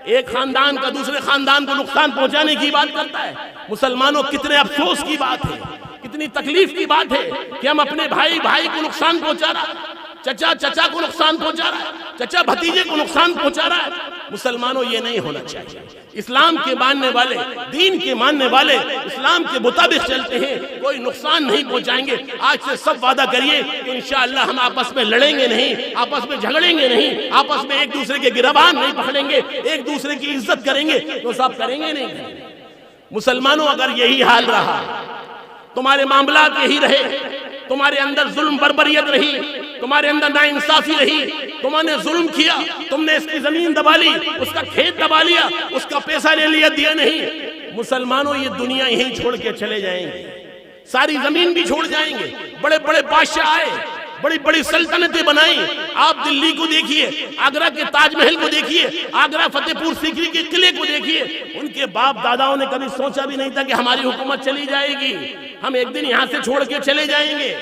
ایک خاندان کا دوسرے خاندان کو نقصان پہنچانے کی بات کرتا ہے۔ مسلمانوں کتنے افسوس کی بات ہے، کتنی تکلیف کی بات ہے کہ ہم اپنے بھائی کو نقصان پہنچا رہا ہے، چچا کو نقصان پہنچا رہا ہے، چچا بھتیجے کو نقصان پہنچا رہا ہے۔ مسلمانوں یہ نہیں ہونا چاہیے۔ اسلام کے ماننے والے، دین کے ماننے والے، اسلام اسلام کے مطابق چلتے ہیں کوئی نقصان نہیں پہنچائیں گے. آج سے سب وعدہ کریے کہ انشاءاللہ ہم آپس میں لڑیں گے نہیں, آپس میں جھگڑیں گے نہیں, آپس میں ایک دوسرے کے گربان نہیں پکڑیں گے, ایک دوسرے کی عزت کریں گے. تو سب کریں گے نہیں؟ مسلمانوں اگر یہی حال رہا, تمہارے معاملات یہی رہے, تمہارے اندر ظلم بربریت رہی, تمہارے اندر ناانصافی رہی, تم نے ظلم کیا, تم نے اس کی زمین دبا لی, اس کا کھیت دبا لیا, اس کا پیسہ لے لیا, دیا نہیں, مسلمانوں یہ دنیا یہیں چھوڑ کے چلے جائیں گے, ساری زمین بھی چھوڑ جائیں گے. بڑے بڑے بادشاہ آئے, بڑی بڑی سلطنتیں بنائیں. آپ دلی کو دیکھیے, آگرہ کے تاج محل کو دیکھیے, آگرہ فتح پور سیکری کے قلعے کو دیکھیے. ان کے باپ داداؤں نے کبھی سوچا بھی نہیں تھا کہ ہماری حکومت چلی جائے گی, ہم ایک دن یہاں سے چھوڑ کے چلے جائیں گے.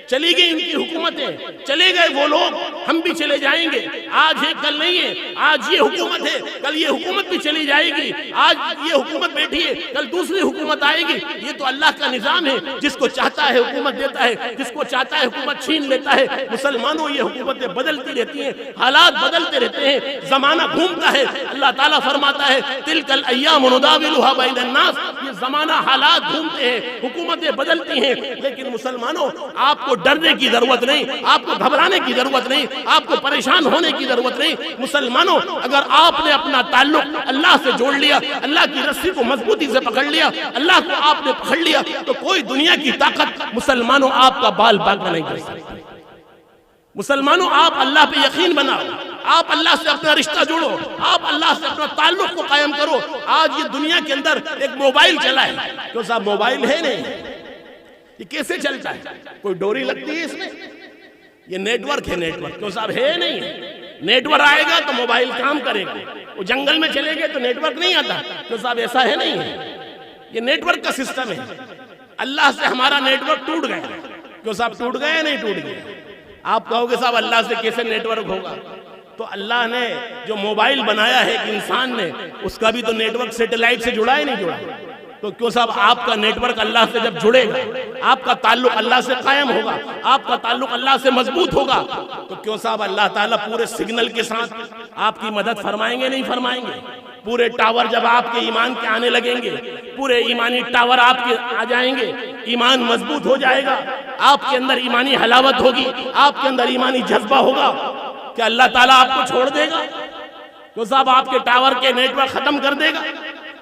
چلی گئی ان کی حکومتیں, چلے گئے وہ لوگ, ہم بھی چلے جائیں گے. آج ہے کل نہیں ہے, آج یہ حکومت ہے کل یہ حکومت بھی چلی جائے گی, آج یہ حکومت بیٹھی ہے کل دوسری حکومت آئے گی. یہ تو اللہ کا نظام ہے, جس کو چاہتا ہے حکومت دیتا ہے, جس کو چاہتا ہے حکومت چھین لیتا ہے. مسلمانوں یہ حکومتیں بدلتی رہتی ہیں, حالات بدلتے رہتے ہیں, زمانہ گھومتا ہے. اللہ تعالیٰ فرماتا ہے تلک الایام نداولها بین الناس, یہ زمانہ حالات گھومتے ہیں, حکومتیں بدلتی ہیں. لیکن مسلمانوں آپ کو ڈرنے کی ضرورت نہیں, آپ کو گھبرانے کی ضرورت نہیں, آپ کو پریشان ہونے کی ضرورت نہیں. مسلمانوں اگر آپ نے اپنا تعلق اللہ سے جوڑ لیا, اللہ کی رسی کو مضبوطی سے پکڑ لیا, اللہ کو آپ نے پکڑ لیا, تو کوئی دنیا کی طاقت مسلمانوں آپ کا بال باقی نہیں کر سکتی. مسلمانوں آپ اللہ پہ یقین بناؤ, آپ اللہ سے اپنا رشتہ جوڑو, آپ اللہ سے اپنا تعلق کو قائم کرو. آج یہ دنیا کے اندر ایک موبائل چلا ہے, کیوں صاحب موبائل ہے نہیں, یہ کیسے چلتا ہے؟ کوئی ڈوری لگتی ہے اس میں؟ یہ نیٹ ورک ہے, نیٹ ورک. کیوں صاحب ہے نہیں ہے؟ نیٹ ورک آئے گا تو موبائل کام کرے گا. وہ جنگل میں چلے گئے تو نیٹ ورک نہیں آتا. کیوں صاحب ایسا ہے نہیں ہے؟ یہ نیٹ ورک کا سسٹم ہے. اللہ سے ہمارا نیٹ ورک ٹوٹ گیا. کیوں صاحب ٹوٹ گیا یا نہیں ٹوٹ گیا؟ آپ کہو گے صاحب اللہ سے کیسے نیٹ ورک ہوگا؟ تو اللہ نے جو موبائل بنایا ہے ایک انسان نے, اس کا بھی تو نیٹ ورک سیٹلائٹ سے جڑا ہے نہیں جڑا؟ تو کیوں صاحب آپ کا نیٹ ورک اللہ سے جب جڑے گا, آپ کا تعلق اللہ سے قائم ہوگا, آپ کا تعلق اللہ سے مضبوط ہوگا, تو کیوں صاحب اللہ تعالیٰ پورے سگنل کے ساتھ آپ کی مدد فرمائیں گے نہیں فرمائیں گے؟ پورے ٹاور جب آپ کے ایمان کے آنے لگیں گے, پورے ایمانی ٹاور آپ کے آ جائیں گے, ایمان مضبوط ہو جائے گا, آپ کے اندر ایمانی حلاوت ہوگی, آپ کے اندر ایمانی جذبہ ہوگا, کیا اللہ تعالیٰ آپ کو چھوڑ دے گا؟ کیوں صاحب آپ کے ٹاور کے نیٹ ورک ختم کر دے گا؟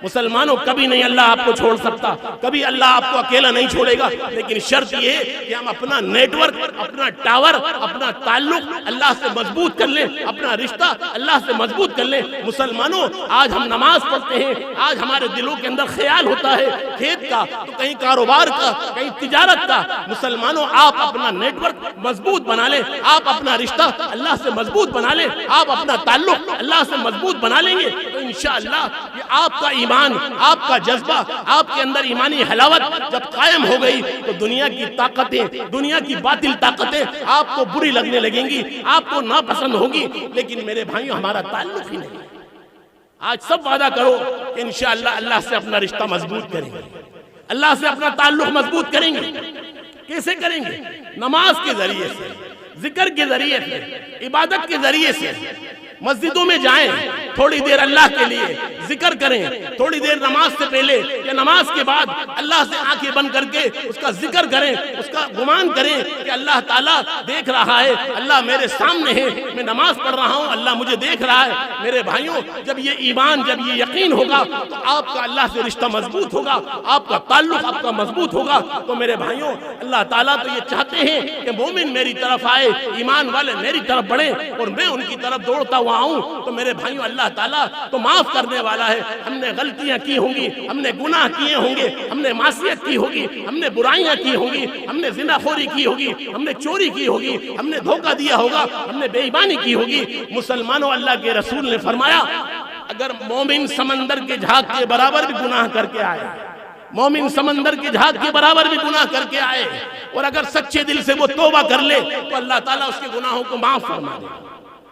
مسلمانوں کبھی نہیں اللہ آپ کو چھوڑ سکتا, کبھی اللہ آپ کو اکیلا نہیں چھوڑے گا. لیکن شرط یہ ہے کہ ہم اپنا نیٹ ورک, اپنا ٹاور, اپنا تعلق اللہ سے مضبوط کر لیں, اپنا رشتہ اللہ سے مضبوط کر لیں. مسلمانوں آج ہم نماز پڑھتے ہیں, آج ہمارے دلوں کے اندر خیال ہوتا ہے کھیت کا, تو کہیں کاروبار کا, کہیں تجارت کا. مسلمانوں آپ اپنا نیٹ ورک مضبوط بنا لیں, آپ اپنا رشتہ اللہ سے مضبوط بنا لیں, آپ اپنا تعلق اللہ سے مضبوط بنا لیں گے, تو انشاءاللہ یہ آپ کا ایمان, آپ کا جذبہ, آپ کے اندر ایمانی حلاوت جب قائم ہو گئی, تو دنیا کی طاقتیں, دنیا کی باطل طاقتیں آپ کو بری لگنے لگیں گی, آپ کو ناپسند ہوگی. لیکن میرے بھائیوں ہمارا تعلق ہی نہیں. آج سب وعدہ کرو کہ انشاءاللہ اللہ سے اپنا رشتہ مضبوط کریں گے, اللہ سے اپنا تعلق مضبوط کریں گے. کیسے کریں گے؟ نماز کے ذریعے سے, ذکر کے ذریعے سے, عبادت کے ذریعے سے. مسجدوں میں جائیں, تھوڑی دیر اللہ کے لیے ذکر کریں, تھوڑی دیر نماز سے پہلے یا نماز کے بعد اللہ سے آنکھیں بند کر کے اس کا ذکر کریں, اس کا گمان کریں کہ اللہ تعالیٰ دیکھ رہا ہے, اللہ میرے سامنے ہے, میں نماز پڑھ رہا ہوں, اللہ مجھے دیکھ رہا ہے. میرے بھائیوں جب یہ ایمان, جب یہ یقین ہوگا, تو آپ کا اللہ سے رشتہ مضبوط ہوگا, آپ کا تعلق آپ کا مضبوط ہوگا. تو میرے بھائیوں اللہ تعالیٰ تو یہ چاہتے ہیں کہ مومن میری طرف آئے, ایمان والے میری طرف بڑھیں, اور میں ان کی طرف دوڑتا ہوا آؤں. تو میرے بھائیوں اللہ تعالیٰ تو معاف کرنے والا ہے. ہم نے غلطیاں کی ہوں گی, ہم نے گناہ کیے ہوں گے, ہم نے معصیت کی ہوگی, ہم نے برائیاں کی ہوں گی, ہم نے زنا خوری کی ہوگی, ہم نے چوری کی ہوگی, ہم نے دھوکہ دیا ہوگا, ہم نے بے ایمانی کی ہوگی. مسلمانوں اللہ کے رسول نے فرمایا اگر مومن سمندر کے جھاگ کے برابر بھی گناہ کر کے آئے, مومن سمندر کے جھاگ کے برابر بھی گناہ کر کے آئے, اور اگر سچے دل سے وہ توبہ کر لے, تو اللہ تعالیٰ اس کے گناہوں کو معاف فرما دے.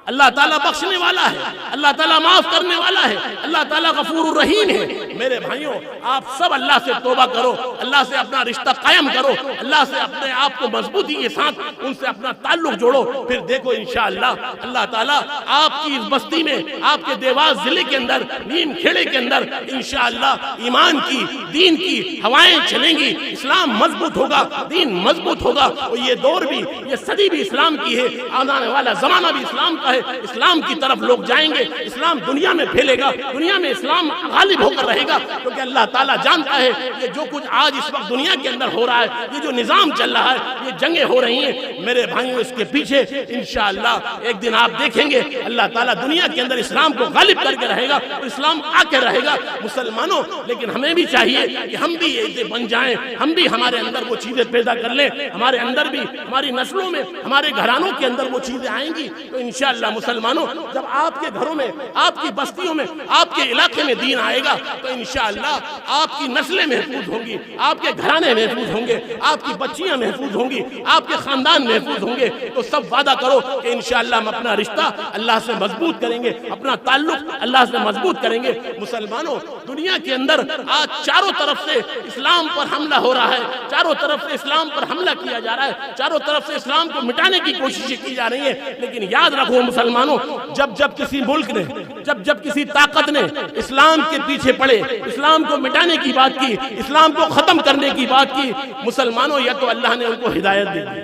اللہ تعالیٰ بخشنے والا ہے، اللہ تعالیٰ معاف کرنے والا ہے، اللہ تعالیٰ غفور الرحیم ہے۔ میرے بھائیوں، آپ سب اللہ سے توبہ کرو، اللہ سے اپنا رشتہ قائم کرو، اللہ سے اپنے آپ کو مضبوطی کے ساتھ ان سے اپنا تعلق جوڑو، پھر دیکھو انشاءاللہ اللہ تعالیٰ آپ کی اس بستی میں، آپ کے دیواس ضلع کے اندر، نیم کھیڑے کے اندر انشاءاللہ ایمان کی، دین کی ہوائیں چلیں گی، اسلام مضبوط ہوگا، دین مضبوط ہوگا، اور یہ دور بھی، یہ صدی بھی اسلام کی ہے، آنے والا زمانہ بھی اسلام کا ہے، اسلام کی طرف لوگ جائیں گے، اسلام دنیا میں پھیلے گا، دنیا میں اسلام غالب ہو کر رہے گا، کیونکہ اللہ تعالیٰ جانتا ہے کہ جو کچھ آج اس وقت دنیا کے اندر ہو رہا ہے، یہ جو نظام چل رہا ہے، یہ جنگیں ہو رہی ہیں، میرے بھائیوں اس کے پیچھے انشاءاللہ ایک دن آپ دیکھیں گے اللہ تعالیٰ دنیا کے اندر اسلام کو غالب کر کے رہے گا، اور اسلام آ کے رہے گا مسلمانوں۔ لیکن ہمیں بھی چاہیے کہ ہم بھی ایسے بن جائیں، ہم بھی ہمارے اندر وہ چیزیں پیدا کر لیں، ہمارے اندر بھی، ہماری نسلوں میں، ہمارے گھرانوں کے اندر وہ چیزیں آئیں گی تو انشاءاللہ مسلمانوں، جب آپ کے گھروں میں، آپ کی بستیوں میں، آپ کے علاقے میں دین آئے گا تو انشاءاللہ آپ کی نسلیں محفوظ ہوں گی، آپ کے گھرانے محفوظ ہوں گے، آپ کی بچیاں محفوظ ہوں گی، آپ کے خاندان محفوظ ہوں گے۔ تو سب وعدہ کرو کہ انشاءاللہ ہم اپنا رشتہ اللہ سے مضبوط کریں گے، اپنا تعلق اللہ سے مضبوط کریں گے۔ مسلمانوں، دنیا کے اندر آج چاروں طرف سے اسلام پر حملہ ہو رہا ہے، چاروں طرف سے اسلام پر حملہ کیا جا رہا ہے، چاروں طرف سے اسلام کو مٹانے کی کوششیں کی جا رہی ہیں، لیکن یاد رکھو مسلمانوں، جب کسی ملک نے، جب کسی طاقت نے اسلام کے پیچھے پڑے، اسلام کو مٹانے کی بات کی، اسلام کو ختم کرنے کی بات کی، مسلمانوں یا تو اللہ نے ان کو ہدایت دے دی،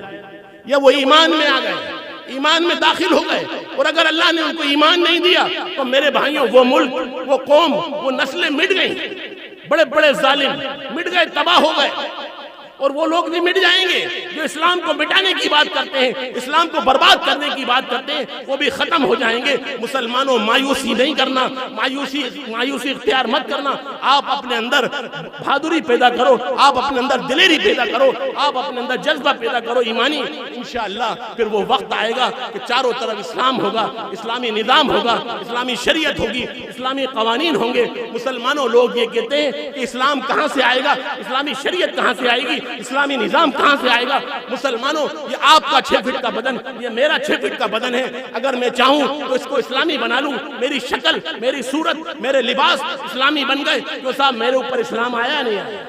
یا وہ ایمان میں آ گئے، ایمان میں داخل ہو گئے، اور اگر اللہ نے ان کو ایمان نہیں دیا تو میرے بھائیوں وہ ملک، وہ قوم، وہ نسلیں مٹ گئیں، بڑے بڑے ظالم مٹ گئے، تباہ ہو گئے، اور وہ لوگ بھی مٹ جائیں گے جو اسلام کو مٹانے کی بات کرتے ہیں، اسلام کو برباد کرنے کی بات کرتے ہیں، وہ بھی ختم ہو جائیں گے۔ مسلمانوں، مایوسی نہیں کرنا، مایوسی اختیار مت کرنا، آپ اپنے اندر بہادری پیدا کرو، آپ اپنے اندر دلیری پیدا کرو، آپ اپنے اندر جذبہ پیدا کرو ایمانی، انشاءاللہ پھر وہ وقت آئے گا کہ چاروں طرف اسلام ہوگا، اسلامی نظام ہوگا، اسلامی شریعت ہوگی، اسلامی قوانین ہوں گے۔ مسلمانوں، لوگ یہ کہتے ہیں کہ اسلام کہاں سے آئے گا، اسلامی شریعت کہاں سے آئے گی، اسلامی نظام کہاں سے آئے گا؟ مسلمانوں، یہ آپ کا 6 فٹ کا بدن، یہ میرا 6 فٹ کا بدن ہے، اگر میں چاہوں تو اس کو اسلامی بنا لوں، میری شکل، میری صورت، میرے لباس اسلامی بن گئے، تو صاحب میرے اوپر اسلام آیا نہیں آیا؟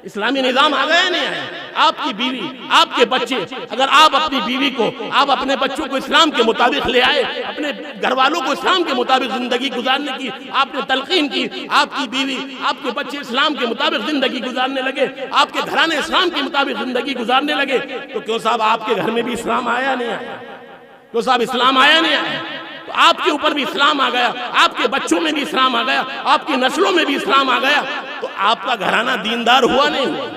اسلامی نظام آ گیا نہیں آیا؟ آپ کی بیوی، آپ کے بچے، اگر آپ اپنی بیوی کو، آپ اپنے بچوں کو اسلام کے مطابق لے آئے، اپنے گھر والوں کو اسلام کے مطابق زندگی گزارنے کی آپ نے تلقین کی، آپ کی بیوی، آپ کے بچے اسلام کے مطابق زندگی گزارنے لگے، آپ کے گھرانے اسلام کے مطابق زندگی گزارنے لگے، تو کیوں صاحب آپ کے گھر میں بھی اسلام آیا نہیں آیا؟ کیوں صاحب اسلام آیا نہیں آیا؟ تو آپ کے اوپر بھی اسلام آ گیا، آپ کے بچوں میں بھی اسلام آ گیا، آپ کی نسلوں میں بھی اسلام آ گیا، تو آپ کا گھرانہ دیندار ہوا نہیں ہوا؟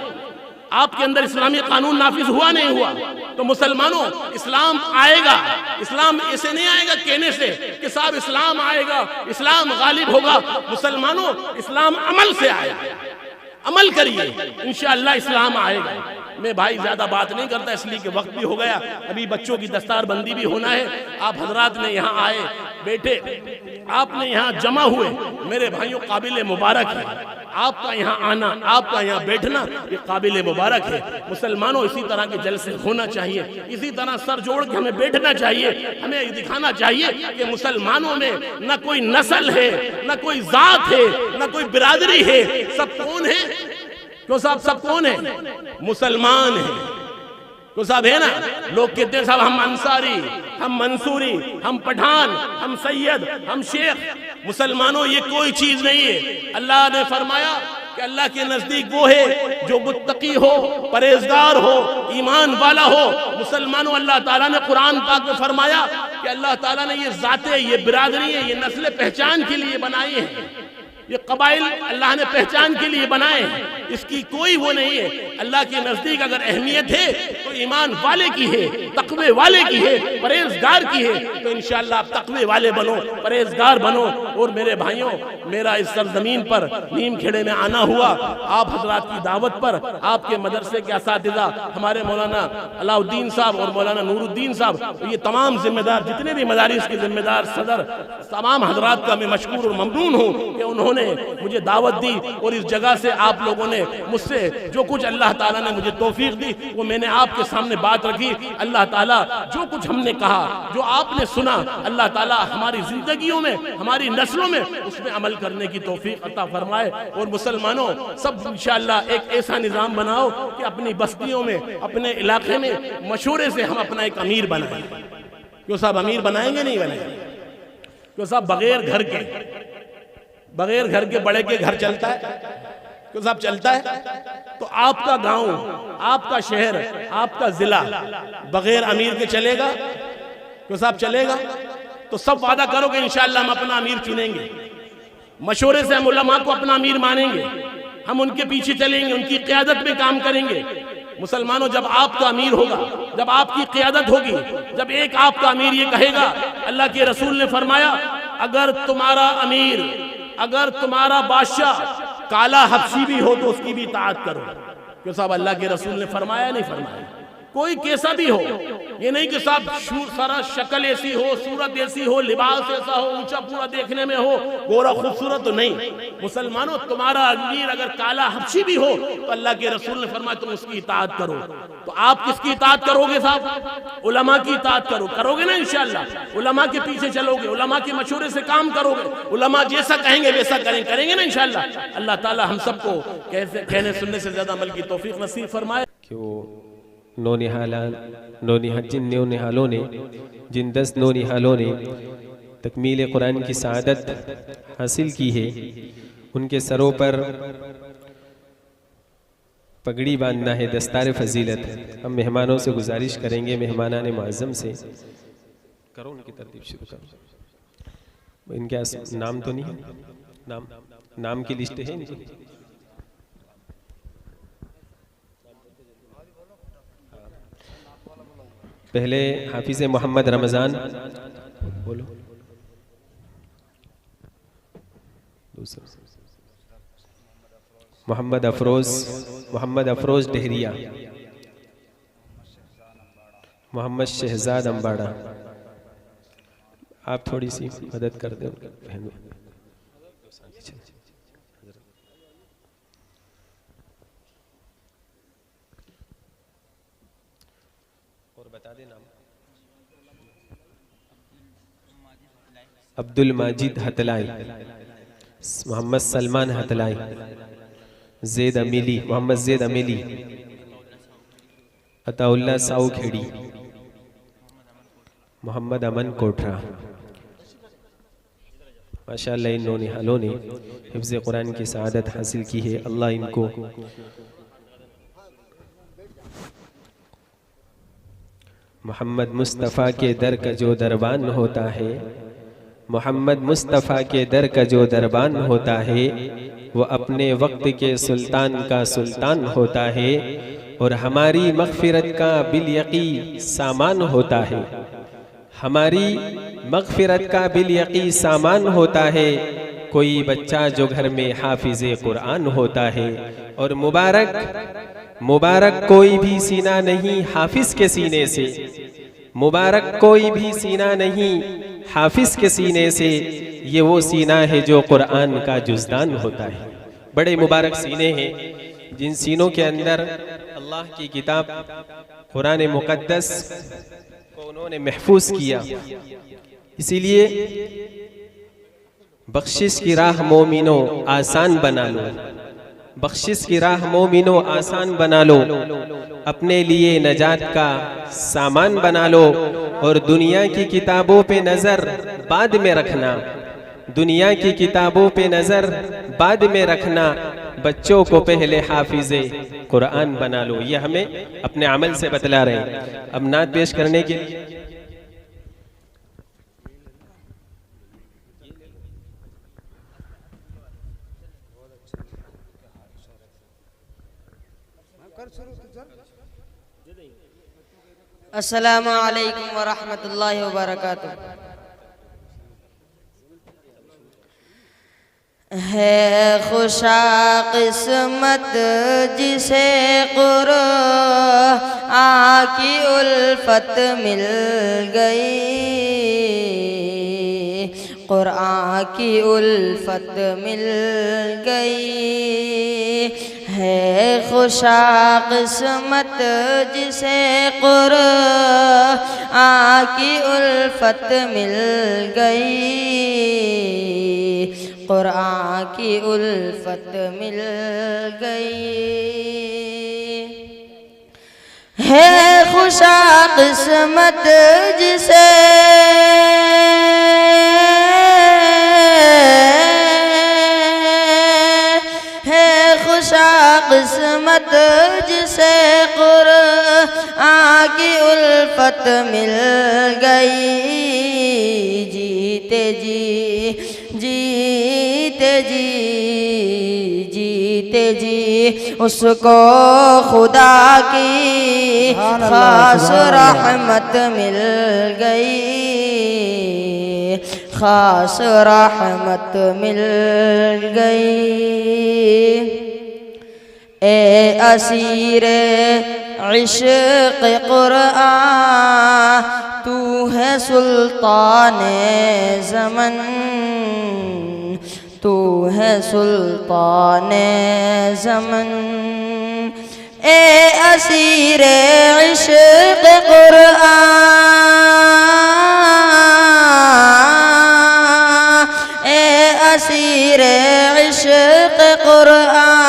آپ کے اندر اسلامی قانون نافذ ہوا نہیں ہوا؟ تو مسلمانوں، اسلام آئے گا، اسلام ایسے نہیں آئے گا کہنے سے کہ صاحب اسلام آئے گا، اسلام غالب ہوگا۔ مسلمانوں، اسلام عمل سے آئے گا، عمل کریے، انشاءاللہ اسلام آئے گا۔ میں بھائی زیادہ بات نہیں کرتا اس لیے کہ وقت بھی ہو گیا، ابھی بچوں کی دستار بندی بھی ہونا ہے۔ آپ حضرات نے یہاں آئے، بیٹھے، آپ نے یہاں جمع ہوئے، میرے بھائیوں قابل مبارک ہے۔ آپ کا یہاں آنا، آپ کا یہاں بیٹھنا، یہ قابل مبارک ہے۔ مسلمانوں، اسی طرح کے جلسے ہونا چاہیے، اسی طرح سر جوڑ کے ہمیں بیٹھنا چاہیے، ہمیں یہ دکھانا چاہیے کہ مسلمانوں میں نہ کوئی نسل ہے، نہ کوئی ذات ہے، نہ کوئی برادری ہے، سب کون ہے؟ تو صاحب سب کون ہیں؟ مسلمان ہیں۔ تو صاحب ہے نا، لوگ کہتے ہیں صاحب ہم انصاری، ہم منصوری، ہم پٹھان، ہم سید، ہم شیخ۔ مسلمانوں، یہ کوئی چیز نہیں ہے۔ اللہ نے فرمایا کہ اللہ کے نزدیک وہ ہے جو متقی ہو، پرہیزگار ہو، ایمان والا ہو۔ مسلمانوں، اللہ تعالیٰ نے قرآن پاک میں فرمایا کہ اللہ تعالیٰ نے یہ ذاتیں، یہ برادری ہیں، یہ نسلیں پہچان کے لیے بنائی ہیں، یہ قبائل اللہ نے پہچان کے لیے بنائے ہیں، اس کی کوئی وہ نہیں ہے۔ اللہ کے نزدیک اگر اہمیت ہے تو ایمان والے کی ہے، تقوی والے کی ہے، پرہیزگار کی ہے۔ تو انشاءاللہ آپ تقوی والے بنو، پرہیزگار بنو۔ اور میرے بھائیوں، میرا اس سرزمین پر نیم کھیڑے میں آنا ہوا آپ حضرات کی دعوت پر۔ آپ کے مدرسے کے اساتذہ، ہمارے مولانا علاء الدین صاحب اور مولانا نور الدین صاحب، یہ تمام ذمہ دار، جتنے بھی مدارس کے ذمہ دار، صدر، تمام حضرات کا میں مشکور اور ممنون ہوں کہ انہوں نے مجھے دعوت دی اور اس جگہ سے آپ لوگوں نے مجھ سے جو کچھ اللہ تعالیٰ نے مجھے توفیق دی وہ میں نے آپ کے سامنے بات رکھی. اللہ تعالیٰ جو کچھ ہم نے کہا, جو آپ نے سنا, اللہ تعالیٰ ہماری زندگیوں میں, ہماری نسلوں میں اس میں عمل کرنے کی توفیق عطا فرمائے. اور مسلمانوں سب انشاءاللہ ایک ایسا نظام بناؤ کہ اپنی بستیوں میں, اپنے علاقے میں مشورے سے ہم اپنا ایک امیر بنائیں. کیوں صاحب امیر بنائیں گے نہیں بنائیں گے؟ کیوں صاحب بغیر گھر کے بڑے کے گھر چلتا ہے؟ کیوں صاحب چلتا ہے؟ تو آپ کا گاؤں, آپ کا شہر, آپ کا ضلع بغیر امیر کے چلے گا؟ کیوں صاحب چلے گا؟ تو سب وعدہ کرو کہ انشاءاللہ ہم اپنا امیر چنیں گے, مشورے سے ہم علماء کو اپنا امیر مانیں گے, ہم ان کے پیچھے چلیں گے, ان کی قیادت میں کام کریں گے. مسلمانوں جب آپ کا امیر ہوگا, جب آپ کی قیادت ہوگی, جب ایک آپ کا امیر یہ کہے گا, اللہ کے رسول نے فرمایا اگر تمہارا امیر, اگر تمہارا بادشاہ کالا حبشی بھی ہو تو اس کی بھی اطاعت کرو. کہ صاحب اللہ کے رسول نے فرمایا نہیں فرمایا؟ کوئی کیسا بھی ہو, یہ نہیں کہ صاحب سارا شکل ایسی ہو, صورت ایسی ہو, لباس ایسا ہو, اونچا پورا دیکھنے میں ہو, گورا خوبصورت, تو نہیں. مسلمانوں تمہارا امیر اگر کالا حبشی بھی ہو تو اللہ کے رسول نے فرمایا تم اس کی اطاعت کرو. تو آپ کس کی اطاعت کرو گے صاحب؟ علماء کی اطاعت کرو گے نا انشاءاللہ. علماء کے پیچھے چلو گے, علماء کے مشورے سے کام کرو گے, علماء جیسا کہیں گے ویسا کریں گے نا انشاءاللہ. اللہ تعالی ہم سب کو کہنے سننے سے زیادہ عمل کی توفیق نصیب فرمائے. کہ وہ جن 10 نونہالوں نے تکمیل قرآن کی سعادت حاصل کی ہے, ان کے سروں پر پگڑی باندھنا ہے, دستار فضیلت. ہم مہمانوں سے گزارش کریں گے, مہمانان معظم سے, کرو ان کی ترتیب شروع کرو. ان کے نام تو نہیں ہے, نام کی لسٹ ہے ان کی. پہلے حافظ محمد رمضان, بولو. دوسرا محمد افروز ڈہریا, محمد شہزاد امباڑا. آپ تھوڑی سی مدد کر دیں ان بہنوں. اور بتا دیں نام. عبد الماجد ہتلائی, محمد سلمان ہتلائی, محمد زید امیلی, عطا اللہ ساؤ کھیڑی, محمد امن کوٹھرا. ماشاءاللہ ان نونہالوں نے حفظ قرآن کی سعادت حاصل کی ہے. اللہ ان کو محمد مصطفیٰ کے در کا جو دربان ہوتا ہے, محمد مصطفیٰ کے در کا جو دربان ہوتا ہے, وہ اپنے وقت کے سلطان کا سلطان ہوتا ہے, اور ہماری مغفرت کا بالیقین سامان ہوتا ہے. ہماری مغفرت کا بالیقین سامان ہوتا ہے. کوئی بچہ جو گھر میں حافظ قرآن ہوتا ہے, اور مبارک کوئی بھی سینہ نہیں حافظ کے سینے سے, مبارک کوئی بھی سینہ نہیں حافظ کے سینے سے. یہ وہ سینہ ہے جو قرآن کا جزدان ہوتا ہے. بڑے مبارک سینے ہیں جن سینوں کے اندر اللہ کی کتاب قرآن مقدس کو انہوں نے محفوظ کیا. اسی لیے بخشش کی راہ مومنوں آسان بنا لو, بخشش کی راہ مومنوں آسان بنا لو, اپنے لیے نجات کا سامان بنا لو. اور دنیا کی کتابوں پہ نظر بعد میں رکھنا, دنیا کی کتابوں پہ نظر بعد میں رکھنا, بچوں کو پہلے حافظ قرآن بنا لو. یہ ہمیں اپنے عمل سے بتلا رہے ہیں. اب نعت پیش کرنے کے لیے السلام علیکم ورحمۃ اللہ وبرکاتہ. ہے خوشا قسمت جسے قرآن کی الفت مل گئی, قرآن کی الفت مل گئی ہے خوشا قسمت جسے قرآن کی الفت مل گئی قرآن کی الفت مل گئی ہے خوشا قسمت جسے قسمت جسے قرآن کی الفت مل گئی جیتے جی جیتے جی جیتے جی اس کو خدا کی خاص رحمت مل گئی خاص رحمت مل گئی اے اسیر عشق قرآن تو ہے سلطان زمن تو ہے سلطان زمن اے اسیر عشق قرآن اے اسیر عشق قرآن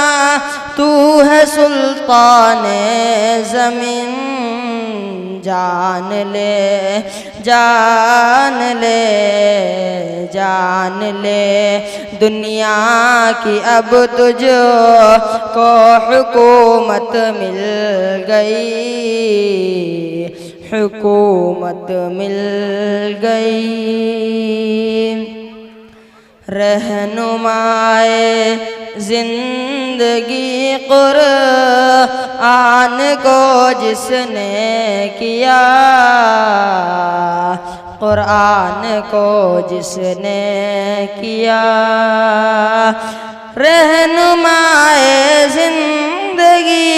تو ہے سلطان زمین جان لے جان لے جان لے دنیا کی اب تجھ کو حکومت مل گئی حکومت مل گئی رہنمائے زندگی قرآن کو جس نے کیا قرآن کو جس نے کیا رہنمائے زندگی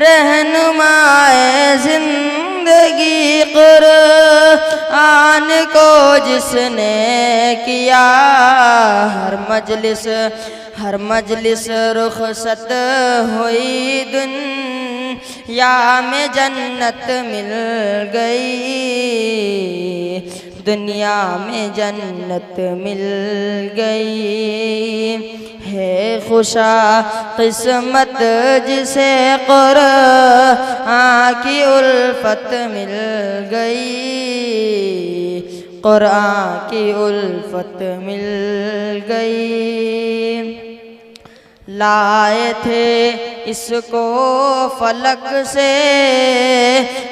رہنمائے زندگی قرآن کو جس نے کیا ہر مجلس رخصت ہوئی دنیا میں جنت مل گئی دنیا میں جنت مل گئی ہے خوشا قسمت جسے قرآن کی الفت مل گئی قرآن کی الفت مل گئی لائے تھے اس کو فلک سے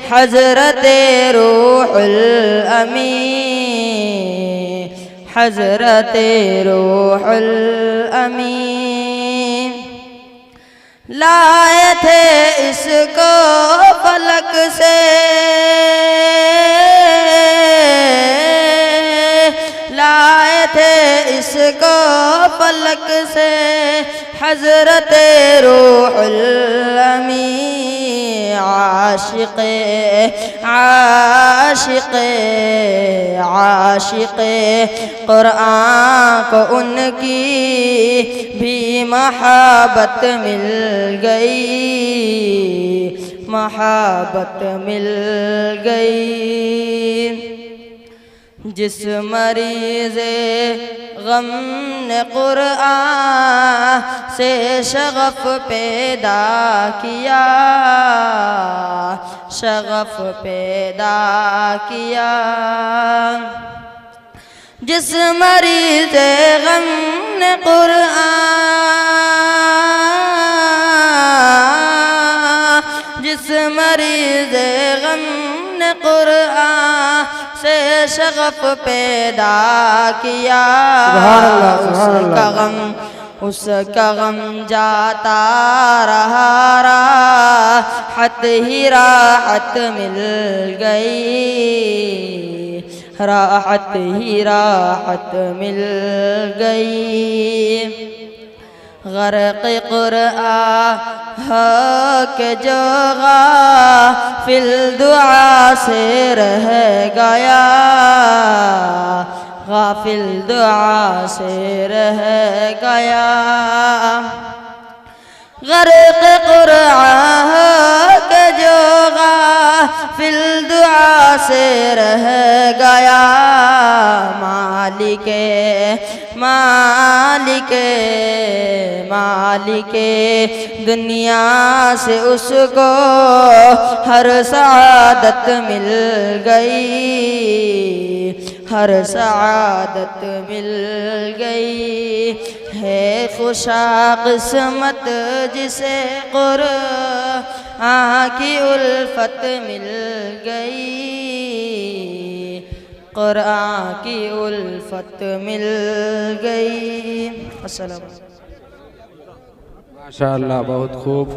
حضرت روح الامین حضرت روح الامین لائے تھے اس کو فلک سے لائے تھے اس کو فلک سے حضرت روح الامین عاشق عاشق عاشق قرآن کو ان کی بھی محبت مل گئی محبت مل گئی جس مریض غم نے قرآن سے شغف پیدا کیا شغف پیدا کیا جس مریض غم نے قرآن جس مریض غم نے قرآن سے شغف پیدا کیا اس کا غم جاتا رہا راحت ہی راحت مل گئی راحت ہی راحت مل گئی غرق قرآن ہو کہ جو غافل دعا سے رہ گیا، غافل دعا سے رہ گیا۔ غرق قرآن ہو کہ جو غافل دعا سے رہ گیا، مالک مالک مالک دنیا سے اس کو ہر سعادت مل گئی، ہر سعادت مل گئی۔ ہے خوشا قسمت جسے قرآن کی الفت مل گئی، قرآن کی الفت مل گئی۔ السلام علیکم۔ ماشاءاللہ، بہت خوب۔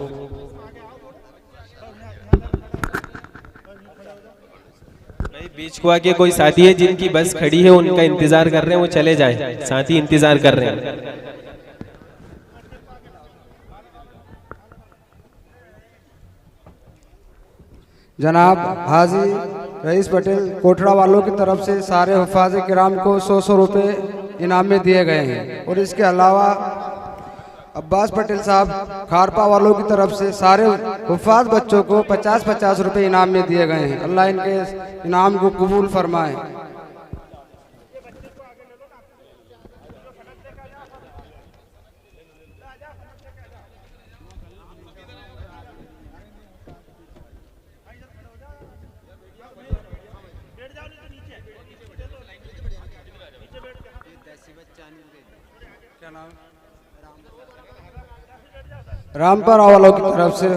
بیچ کو آگے کوئی ساتھی ہے جن کی بس کھڑی ہے، ان کا انتظار کر رہے ہیں، وہ چلے جائیں، ساتھی انتظار کر رہے ہیں۔ جناب حاجی رئیس پٹیل کوٹھڑا والوں کی طرف سے سارے حفاظ کرام کو 100 روپے انعام میں دیے گئے ہیں، اور اس کے علاوہ عباس پٹیل صاحب کھارپا والوں کی طرف سے سارے حفاظ بچوں کو 50 روپے انعام میں دیے گئے ہیں۔ اللہ ان کے انعام کو قبول فرمائے۔ رامپرا والوں کی طرف سے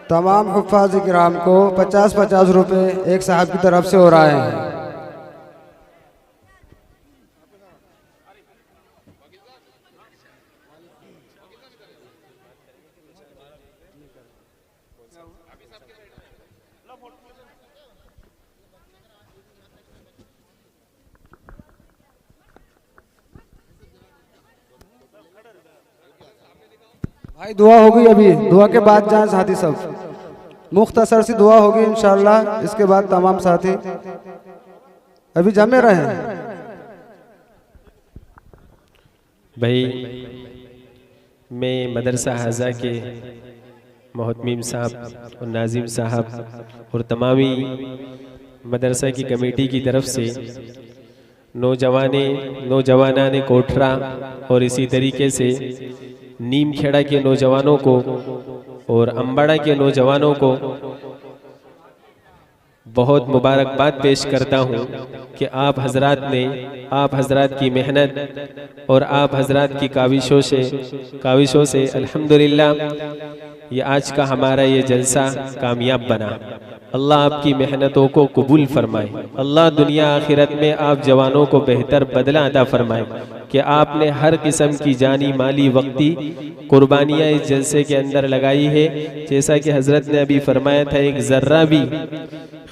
تمام حفاظ کرام کو 50 روپے ایک صاحب کی طرف سے ہو رہے ہیں۔ بھائی دعا ہوگی، ابھی دعا کے بعد جائیں ساتھی سب، مختصر سی دعا ہوگی انشاءاللہ، اس کے بعد تمام ساتھی ابھی جمع رہیں۔ بھائی میں مدرسہ حضا کے محتمیم صاحب اور ناظم صاحب اور تمامی مدرسہ کی کمیٹی کی طرف سے نوجوانان کوٹھرا اور اسی طریقے سے نیم کھیڑا کے نوجوانوں کو اور امباڑا کے نوجوانوں کو بہت مبارکباد پیش کرتا ہوں کہ آپ حضرات کی محنت اور آپ حضرات کی کاوشوں سے الحمدللہ یہ آج کا ہمارا یہ جلسہ کامیاب بنا۔ اللہ آپ کی محنتوں کو قبول فرمائے، اللہ دنیا آخرت میں آپ جوانوں کو بہتر بدلہ عطا فرمائے کہ آپ نے ہر قسم کی جانی مالی وقتی قربانیاں اس جلسے کے اندر لگائی ہے۔ جیسا کہ حضرت نے ابھی فرمایا تھا ایک ذرہ بھی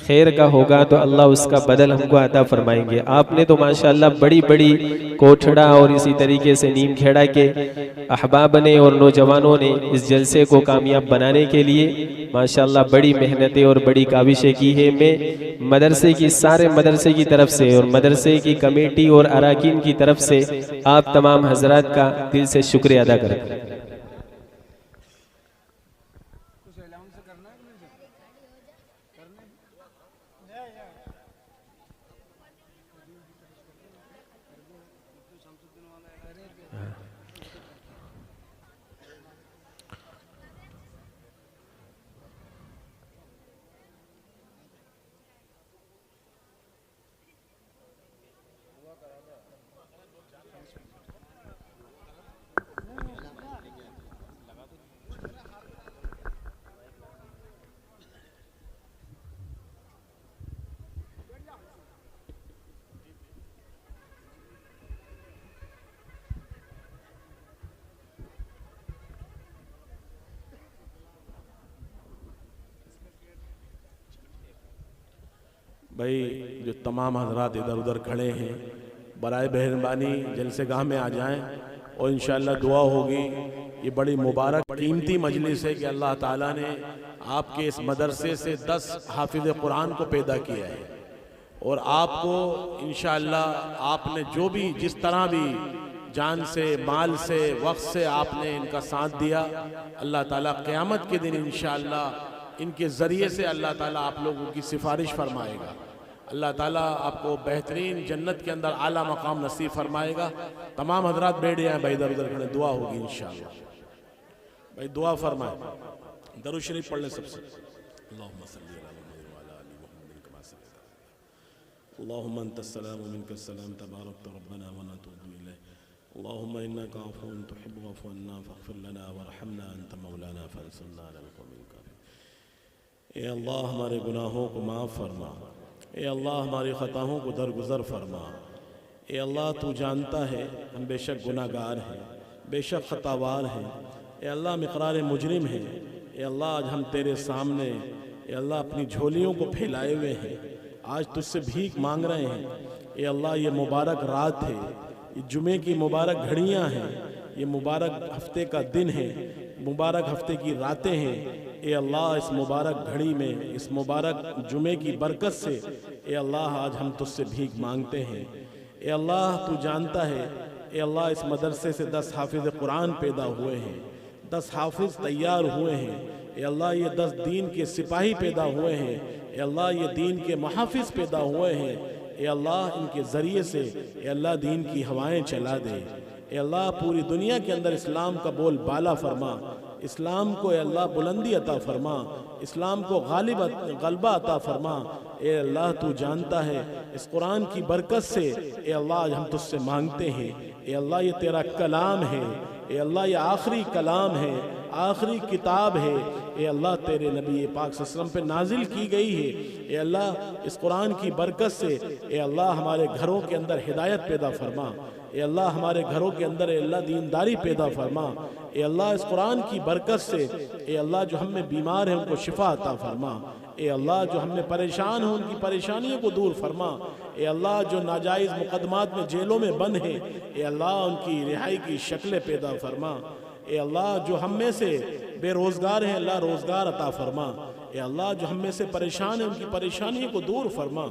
خیر کا ہوگا تو اللہ اس کا بدل ہم کو عطا فرمائیں گے۔ آپ نے تو ماشاءاللہ بڑی کوٹھڑا اور اسی طریقے سے نیم کھیڑا کے احباب نے اور نوجوانوں نے اس جلسے کو کامیاب بنانے کے لیے ماشاءاللہ بڑی محنتیں اور بڑی کاوشیں کی ہے۔ میں سارے مدرسے کی طرف سے اور مدرسے کی کمیٹی اور اراکین کی طرف سے آپ تمام حضرات کا دل سے شکریہ ادا کرتا ہوں۔ بھائی جو تمام حضرات ادھر ادھر کھڑے ہیں برائے مہربانی جلسے گاہ میں آ جائیں اور انشاءاللہ دعا ہوگی. یہ بڑی مبارک قیمتی مجلس ہے کہ اللہ تعالیٰ نے آپ کے اس مدرسے سے 10 حافظ قرآن کو پیدا کیا ہے، اور آپ کو انشاءاللہ آپ نے جو بھی جس طرح بھی جان سے، مال سے، وقت سے آپ نے ان کا ساتھ دیا، اللہ تعالیٰ قیامت کے دن انشاءاللہ ان کے ذریعے سے اللہ تعالیٰ آپ لوگوں کی سفارش فرمائے گا. اللہ تعالیٰ آپ کو بہترین جنت کے اندر اعلیٰ مقام نصیب فرمائے گا. تمام حضرات بیٹھ جائیں بھائی، ادھر ادھر کھڑے، دعا ہوگی انشاءاللہ. بھائی دعا فرمائیں، درود شریف پڑھ لیں سب سے. اللہم صلی علی محمد وعلی آل محمد کما صلیت علی اللہم انت السلام ومنک السلام تبارکت ربنا ونتوب الیک. اللہم انک عفو تحب العفو عنا فاغفر لنا وارحمنا انت مولانا فانصرنا علی القوم الکافرین. اے اللہ ہمارے گناہوں کو معاف فرما، اے اللہ ہماری خطاؤں کو درگزر فرما. اے اللہ تو جانتا ہے ہم بے شک گناہ گار ہیں، بے شک خطاوار ہیں. اے اللہ ہم اقرار مجرم ہیں. اے اللہ آج ہم تیرے سامنے اے اللہ اپنی جھولیوں کو پھیلائے ہوئے ہیں، آج تجھ سے بھیک مانگ رہے ہیں. اے اللہ یہ مبارک رات ہے، یہ جمعے کی مبارک گھڑیاں ہیں، یہ مبارک ہفتے کا دن ہے، مبارک ہفتے کی راتیں ہیں. اے اللہ اس مبارک گھڑی میں، اس مبارک جمعے کی برکت سے اے اللہ آج ہم تجھ سے بھیک مانگتے ہیں. اے اللہ تو جانتا ہے اے اللہ اس مدرسے سے 10 حافظ قرآن پیدا ہوئے ہیں، 10 حافظ تیار ہوئے ہیں. اے اللہ یہ 10 دین کے سپاہی پیدا ہوئے ہیں. اے اللہ یہ دین کے محافظ پیدا ہوئے ہیں. اے اللہ ان کے ذریعے سے اے اللہ دین کی ہوائیں چلا دے. اے اللہ پوری دنیا کے اندر اسلام کا بول بالا فرما، اسلام کو اے اللہ بلندی عطا فرما، اسلام کو غلبہ عطا فرما. اے اللہ تو جانتا ہے اس قرآن کی برکت سے اے اللہ آج ہم تجھ سے مانگتے ہیں. اے اللہ یہ تیرا کلام ہے، اے اللہ یہ آخری کلام ہے، آخری کتاب ہے. اے اللہ تیرے نبی پاک صلی اللہ علیہ وسلم پہ نازل کی گئی ہے. اے اللہ اس قرآن کی برکت سے اے اللہ ہمارے گھروں کے اندر ہدایت پیدا فرما. اے اللہ ہمارے گھروں کے اندر اے اللہ دینداری پیدا فرما. اے اللہ اس قرآن کی برکت سے اے اللہ جو ہم میں بیمار ہیں ان کو شفا عطا فرما. اے اللہ جو ہم میں پریشان ہیں ان کی پریشانیوں کو دور فرما. اے اللہ جو ناجائز مقدمات میں جیلوں میں بند ہیں اے اللہ ان کی رہائی کی شکلیں پیدا فرما. اے اللہ جو ہم میں سے بے روزگار ہیں اللہ روزگار عطا فرما. اے اللہ جو ہم میں سے پریشان ہیں ان کی پریشانیوں کو دور فرما.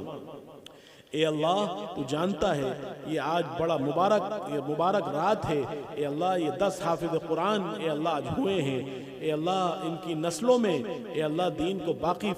اے اللہ تو جانتا ہے یہ آج بڑا مبارک رات ہے. اے اللہ یہ 10 حافظ قرآن اے اللہ آج ہوئے ہیں. اے اللہ ان کی نسلوں میں اے اللہ دین کو باقی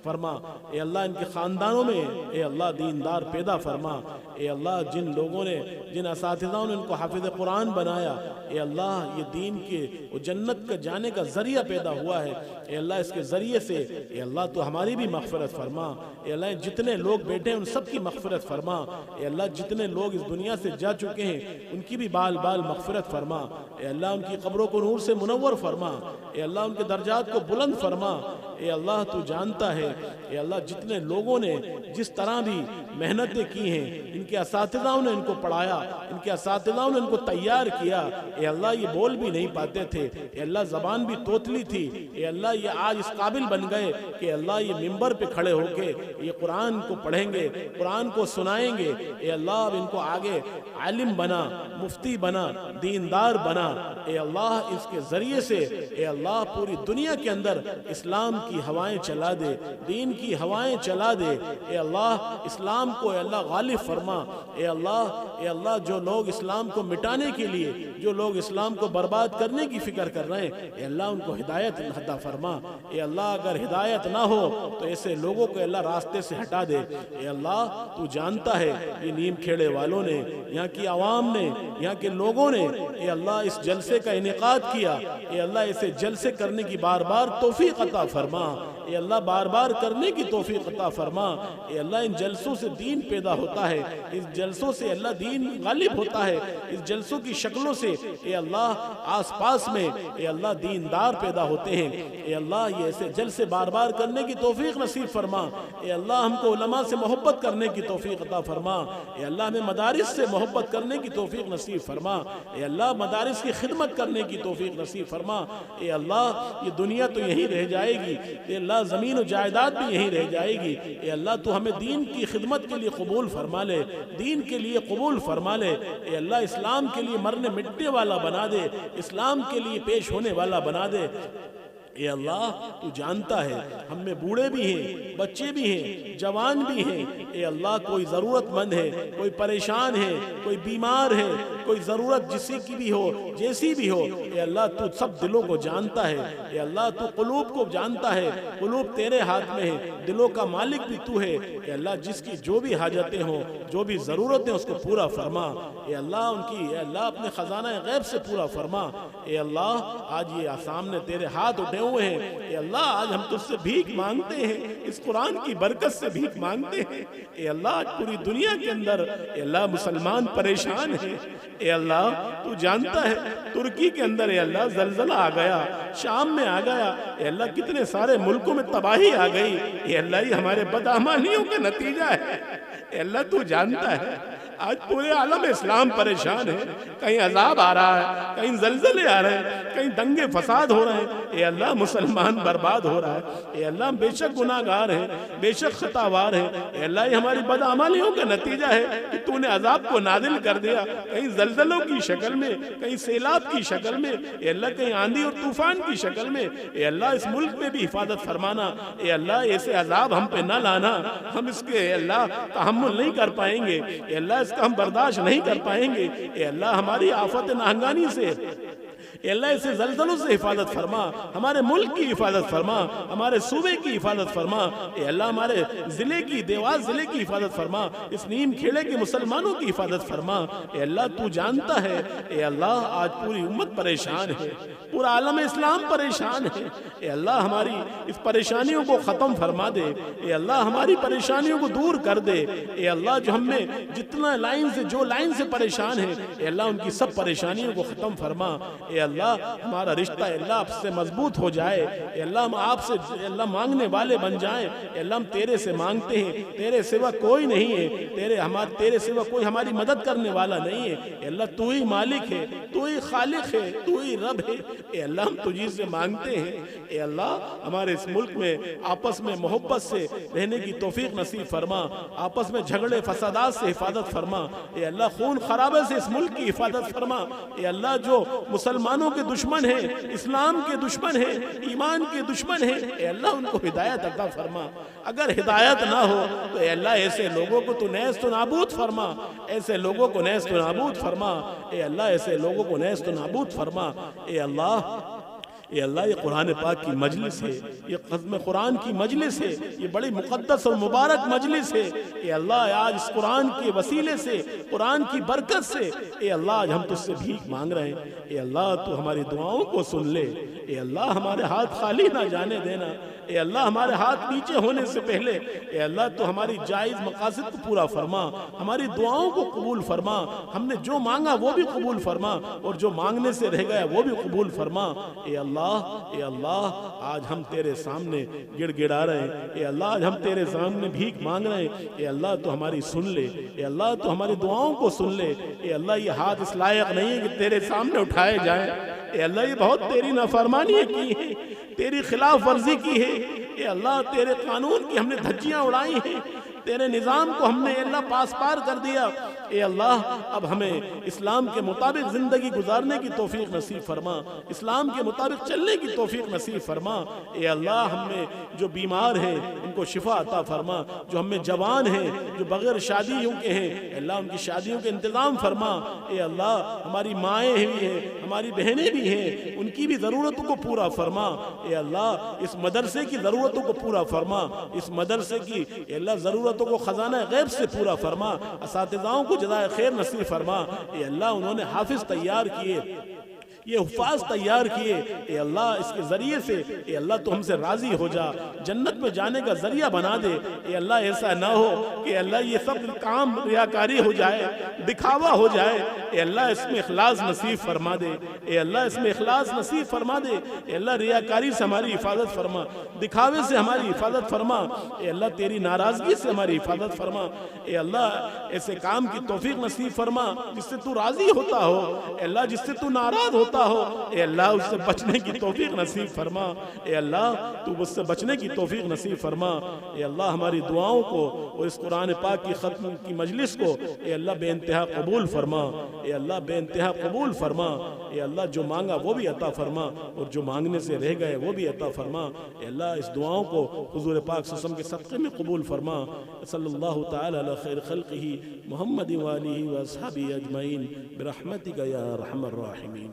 فرما. اے اللہ ان کے خاندانوں میں اے اللہ دیندار پیدا فرما. اے اللہ جن لوگوں نے، جن اساتذہوں نے ان کو حافظ قرآن بنایا اے اللہ یہ دین کے وہ جنت کا جانے کا ذریعہ پیدا ہوا ہے. اے اللہ اس کے ذریعے سے اے اللہ تو ہماری بھی مغفرت فرما. اے اللہ جتنے لوگ بیٹھے ہیں ان سب کی مغفرت فرما. اے اللہ جتنے لوگ اس دنیا سے جا چکے ہیں ان کی بھی بال بال مغفرت فرما. اے اللہ ان کی قبروں کو نور سے منور فرما. اے اللہ ان کے درجات کو بلند فرما. اے اللہ تو جانتا ہے اے اللہ جتنے لوگوں نے جس طرح بھی محنتیں کی ہیں، ان کے اساتذہوں نے ان کو پڑھایا، ان کے اساتذہوں نے ان کو تیار کیا. اے اللہ یہ بول بھی نہیں پاتے تھے، اے اللہ زبان بھی توتلی تھی. اے اللہ یہ آج اس قابل بن گئے کہ اللہ یہ ممبر پہ کھڑے ہو کے یہ قرآن کو پڑھیں گے، قرآن کو سنائیں گے. اے اللہ اب ان کو آگے عالم بنا، مفتی بنا، دیندار بنا. اے اللہ اس کے ذریعے سے اے اللہ پوری دنیا کے اندر اسلام کی ہوائیں چلا دے، دین کی ہوائیں چلا دے. اے اللہ اسلام کو اے اللہ غالب فرما. اے اللہ جو لوگ اسلام کو مٹانے کے لیے، جو لوگ اسلام کو برباد کرنے کی فکر کر رہے ہیں اے اللہ ان کو ہدایت عطا فرما. اے اللہ اگر ہدایت نہ ہو تو ایسے لوگوں کو اللہ راستے سے ہٹا دے. اے اللہ تو جانتا ہے یہ نیم کھیڑے والوں نے، یہاں کی عوام نے، یہاں کے لوگوں نے اے اللہ اس جلسے کا انعقاد کیا. اے اللہ اسے جلسے کرنے کی بار بار توفیق عطا فرما. اے اللہ بار بار کرنے کی توفیق عطا فرما. اے اللہ ان جلسوں سے دین پیدا ہوتا ہے، اس جلسوں سے اللہ دین غالب ہوتا ہے. اس جلسوں کی شکلوں سے اے اللہ آس پاس میں اے اللہ دیندار پیدا ہوتے ہیں. اے اللہ یہ ایسے جلسے بار بار کرنے کی توفیق نصیب فرما. اے اللہ ہم کو علماء سے محبت کرنے کی توفیق عطا فرما. اے اللہ ہمیں مدارس سے محبت کرنے کی توفیق نصیب فرما. اے اللہ مدارس کی خدمت کرنے کی توفیق نصیب فرما. اے اللہ یہ دنیا تو یہی رہ جائے گی. اے اللہ اللہ زمین و جائیداد بھی یہیں رہ جائے گی. اے اللہ تو ہمیں دین کی خدمت کے لیے قبول فرما لے, دین کے لیے قبول فرما لے. اے اللہ اسلام کے لیے مرنے مٹنے والا بنا دے, اسلام کے لیے پیش ہونے والا بنا دے. اے اللہ تو جانتا ہے ہم میں بوڑھے بھی ہیں, بچے بھی ہیں, جوان بھی ہیں. اے اللہ کوئی ضرورت مند ہے, کوئی پریشان ہے, کوئی بیمار ہے, کوئی ضرورت جسی کی بھی ہو, جیسی بھی ہو. اے اللہ تو سب دلوں کو جانتا ہے. اے اللہ تو قلوب کو جانتا ہے, قلوب تیرے ہاتھ میں ہے, دلوں کا مالک بھی تو ہے. اے اللہ جس کی جو بھی حاجتیں ہوں, جو بھی ضرورتیں اس کو پورا فرما. اے اللہ ان کی اے اللہ اپنے خزانہ غیب سے پورا فرما. اے اللہ آج یہ سامنے تیرے ہاتھ اٹھے ہوئے ہیں. اے اللہ آج ہم تجھ سے بھیک مانگتے ہیں, اس قرآن کی برکت سے بھیک مانگتے ہیں. اے اللہ آج پوری دنیا کے اندر اے اللہ مسلمان پریشان ہیں. اے اللہ تو جانتا ہے ترکی کے اندر اے اللہ زلزلہ آ گیا, شام میں آ گیا. اے اللہ کتنے سارے ملکوں میں تباہی آ گئی. اے اللہ یہ ہمارے بدعمالیوں کا نتیجہ ہے. اے اللہ تو جانتا ہے آج پورے عالم اسلام پریشان ہے. کہیں عذاب آ رہا ہے, کہیں زلزلے آ رہے ہیں, کہیں دنگے فساد ہو رہے ہیں. اے اللہ مسلمان برباد ہو رہا ہے. اے اللہ بے شک گناہگار ہیں, بے شک خطاوار ہیں. اے اللہ یہ ہماری بدعمالیوں کا نتیجہ ہے کہ تو نے عذاب کو نازل کر دیا, کہیں زلزلوں کی شکل میں, کہیں سیلاب کی شکل میں. اے اللہ کہیں آندھی اور طوفان کی شکل میں. اے اللہ اس ملک میں بھی حفاظت فرمانا. اے اللہ ایسے عذاب ہم پہ نہ لانا, ہم اس کے اے اللہ تحمل نہیں کر پائیں گے. اے اللہ اس کا ہم برداشت نہیں کر پائیں گے. اے اللہ ہماری آفت ناہنگانی سے اے اللہ اسے زلزلوں سے حفاظت فرما, ہمارے ملک کی حفاظت فرما, ہمارے صوبے کی حفاظت فرما. اے اللہ ہمارے ضلع کی, دیواس ضلع کی حفاظت فرما, اس نیم کھیڑے کے مسلمانوں کی حفاظت فرما. اے اللہ تو جانتا ہے اے اللہ آج پوری امت پریشان ہے, پورا عالم اسلام پریشان ہے. اے اللہ ہماری اس پریشانیوں کو ختم فرما دے. اے اللہ ہماری پریشانیوں کو دور کر دے. اے اللہ جو ہم میں جتنا لائن سے جو لائن سے پریشان ہے اے اللہ ان کی سب پریشانیوں کو ختم فرما. اے اللہ ہمارا رشتہ اے اللہ آپ سے مضبوط ہو جائے. اے اللہ ہم آپ سے اے اللہ مانگنے والے بن جائیں. اے اللہ ہم تیرے سے مانگتے ہیں, تیرے سوا کوئی نہیں ہے, تیرے سوا کوئی ہماری مدد کرنے والا نہیں ہے. اے اللہ تو ہی مالک ہے, تو ہی خالق ہے, تو ہی رب ہے. اے اللہ ہم تجھی سے مانگتے ہیں. اے اللہ ہمارے اس ملک میں آپس میں محبت سے رہنے کی توفیق نصیب فرما, آپس میں جھگڑے فسادات سے حفاظت فرما. اے اللہ خون خرابے سے اس ملک کی حفاظت فرما. اے اللہ جو مسلمانوں کے دشمن ہیں, اسلام کے دشمن ہیں, ایمان کے دشمن ہیں, اے اللہ ان کو ہدایت عطا فرما. اگر ہدایت نہ ہو تو اے اللہ ایسے لوگوں کو تو نیست و نابود فرما, ایسے لوگوں کو نیست و نابود فرما. اے اللہ ایسے لوگوں کو نیست و نابود فرما. اے اللہ اے اللہ یہ قرآن پاک کی مجلس ہے, یہ ختم قرآن کی مجلس ہے, یہ بڑی مقدس اور مبارک مجلس ہے. اے اللہ آج اس قرآن کے وسیلے سے, قرآن کی برکت سے اے اللہ آج ہم تجھ سے بھیک مانگ رہے ہیں. اے اللہ تو ہماری دعاؤں کو سن لے. اے اللہ ہمارے ہاتھ خالی نہ جانے دینا. اے اللہ ہمارے ہاتھ نیچے ہونے سے پہلے اے اللہ تو ہماری جائز مقاصد کو پورا فرما, ہماری دعاؤں کو قبول فرما. ہم نے جو مانگا وہ بھی قبول فرما, اور جو مانگنے سے رہ گیا وہ بھی قبول فرما. اے اللہ آج ہم تیرے سامنے گڑ گڑا رہے ہیں. اے اللہ آج ہم تیرے سامنے بھیک مانگ رہے ہیں. اے اللہ تو ہماری سن لے. اے اللہ تو ہماری دعاؤں کو سن لے. اے اللہ یہ ہاتھ اس لائق نہیں ہے کہ تیرے سامنے اٹھائے جائیں. اے اللہ یہ بہت تیری نافرمانی کی ہے, تیری خلاف ورزی کی ہے. اے اللہ تیرے قانون کی ہم نے دھجیاں اڑائی ہیں, تیرے نظام کو ہم نے اے اللہ پاس پار کر دیا. اے اللہ اب ہمیں اسلام کے مطابق زندگی گزارنے کی توفیق نصیب فرما, اسلام کے مطابق چلنے کی توفیق نصیب فرما. اے اللہ ہم میں جو بیمار ہیں ان کو شفا عطا فرما, جو ہم میں جوان ہیں جو بغیر شادیوں کے ہیں اے اللہ ان کی شادیوں کے انتظام فرما. اے اللہ ہماری مائیں بھی ہیں, ہماری بہنیں بھی ہیں, ان کی بھی ضرورتوں کو پورا فرما. اے اللہ اس مدرسے کی ضرورتوں کو پورا فرما, اس مدرسے کی اے اللہ ضرورتوں کو خزانہ غیب سے پورا فرما. اساتذاؤں کو جزائے خیر نصیب فرما. اے اللہ انہوں نے حافظ تیار کیے, یہ حفاظ تیار کیے. اے اللہ اس کے ذریعے سے اے اللہ تو ہم سے راضی ہو جا, جنت میں جانے کا ذریعہ بنا دے. اے اللہ ایسا نہ ہو کہ اللہ یہ سب کام ریاکاری ہو جائے, دکھاوا ہو جائے. اے اللہ اس میں اخلاص نصیب فرما دے، اے اللہ اس میں اخلاص نصیب فرما دے، اے اللہ ریاکاری سے ہماری حفاظت فرما، دکھاوے سے ہماری حفاظت فرما، اے اللہ تیری ناراضگی سے ہماری حفاظت فرما، اے اللہ ایسے کام کی توفیق نصیب فرما جس سے تو راضی ہوتا ہو، اے اللہ جس سے تو ناراض ہوتا ہو، اے اللہ اس سے بچنے کی توفیق نصیب فرما، اے اللہ تو اس سے بچنے کی توفیق نصیب فرما، اے اللہ ہماری دعاؤں کو اور اس قرآن پاک کی ختم کی مجلس کو اے اللہ بے انتہا قبول فرما، اے اللہ بے انتہا قبول فرما، اے اللہ جو مانگا وہ بھی عطا فرما اور جو مانگنے سے رہ گئے وہ بھی عطا فرما، اے اللہ اس دعاؤں کو حضور پاک صلی اللہ علیہ وسلم کے صدقے میں قبول فرما، صلی اللہ تعالی علی خیر خلقہ محمد وآلہ واصحابہ اجمعین برحمتک یا ارحم الراحمین۔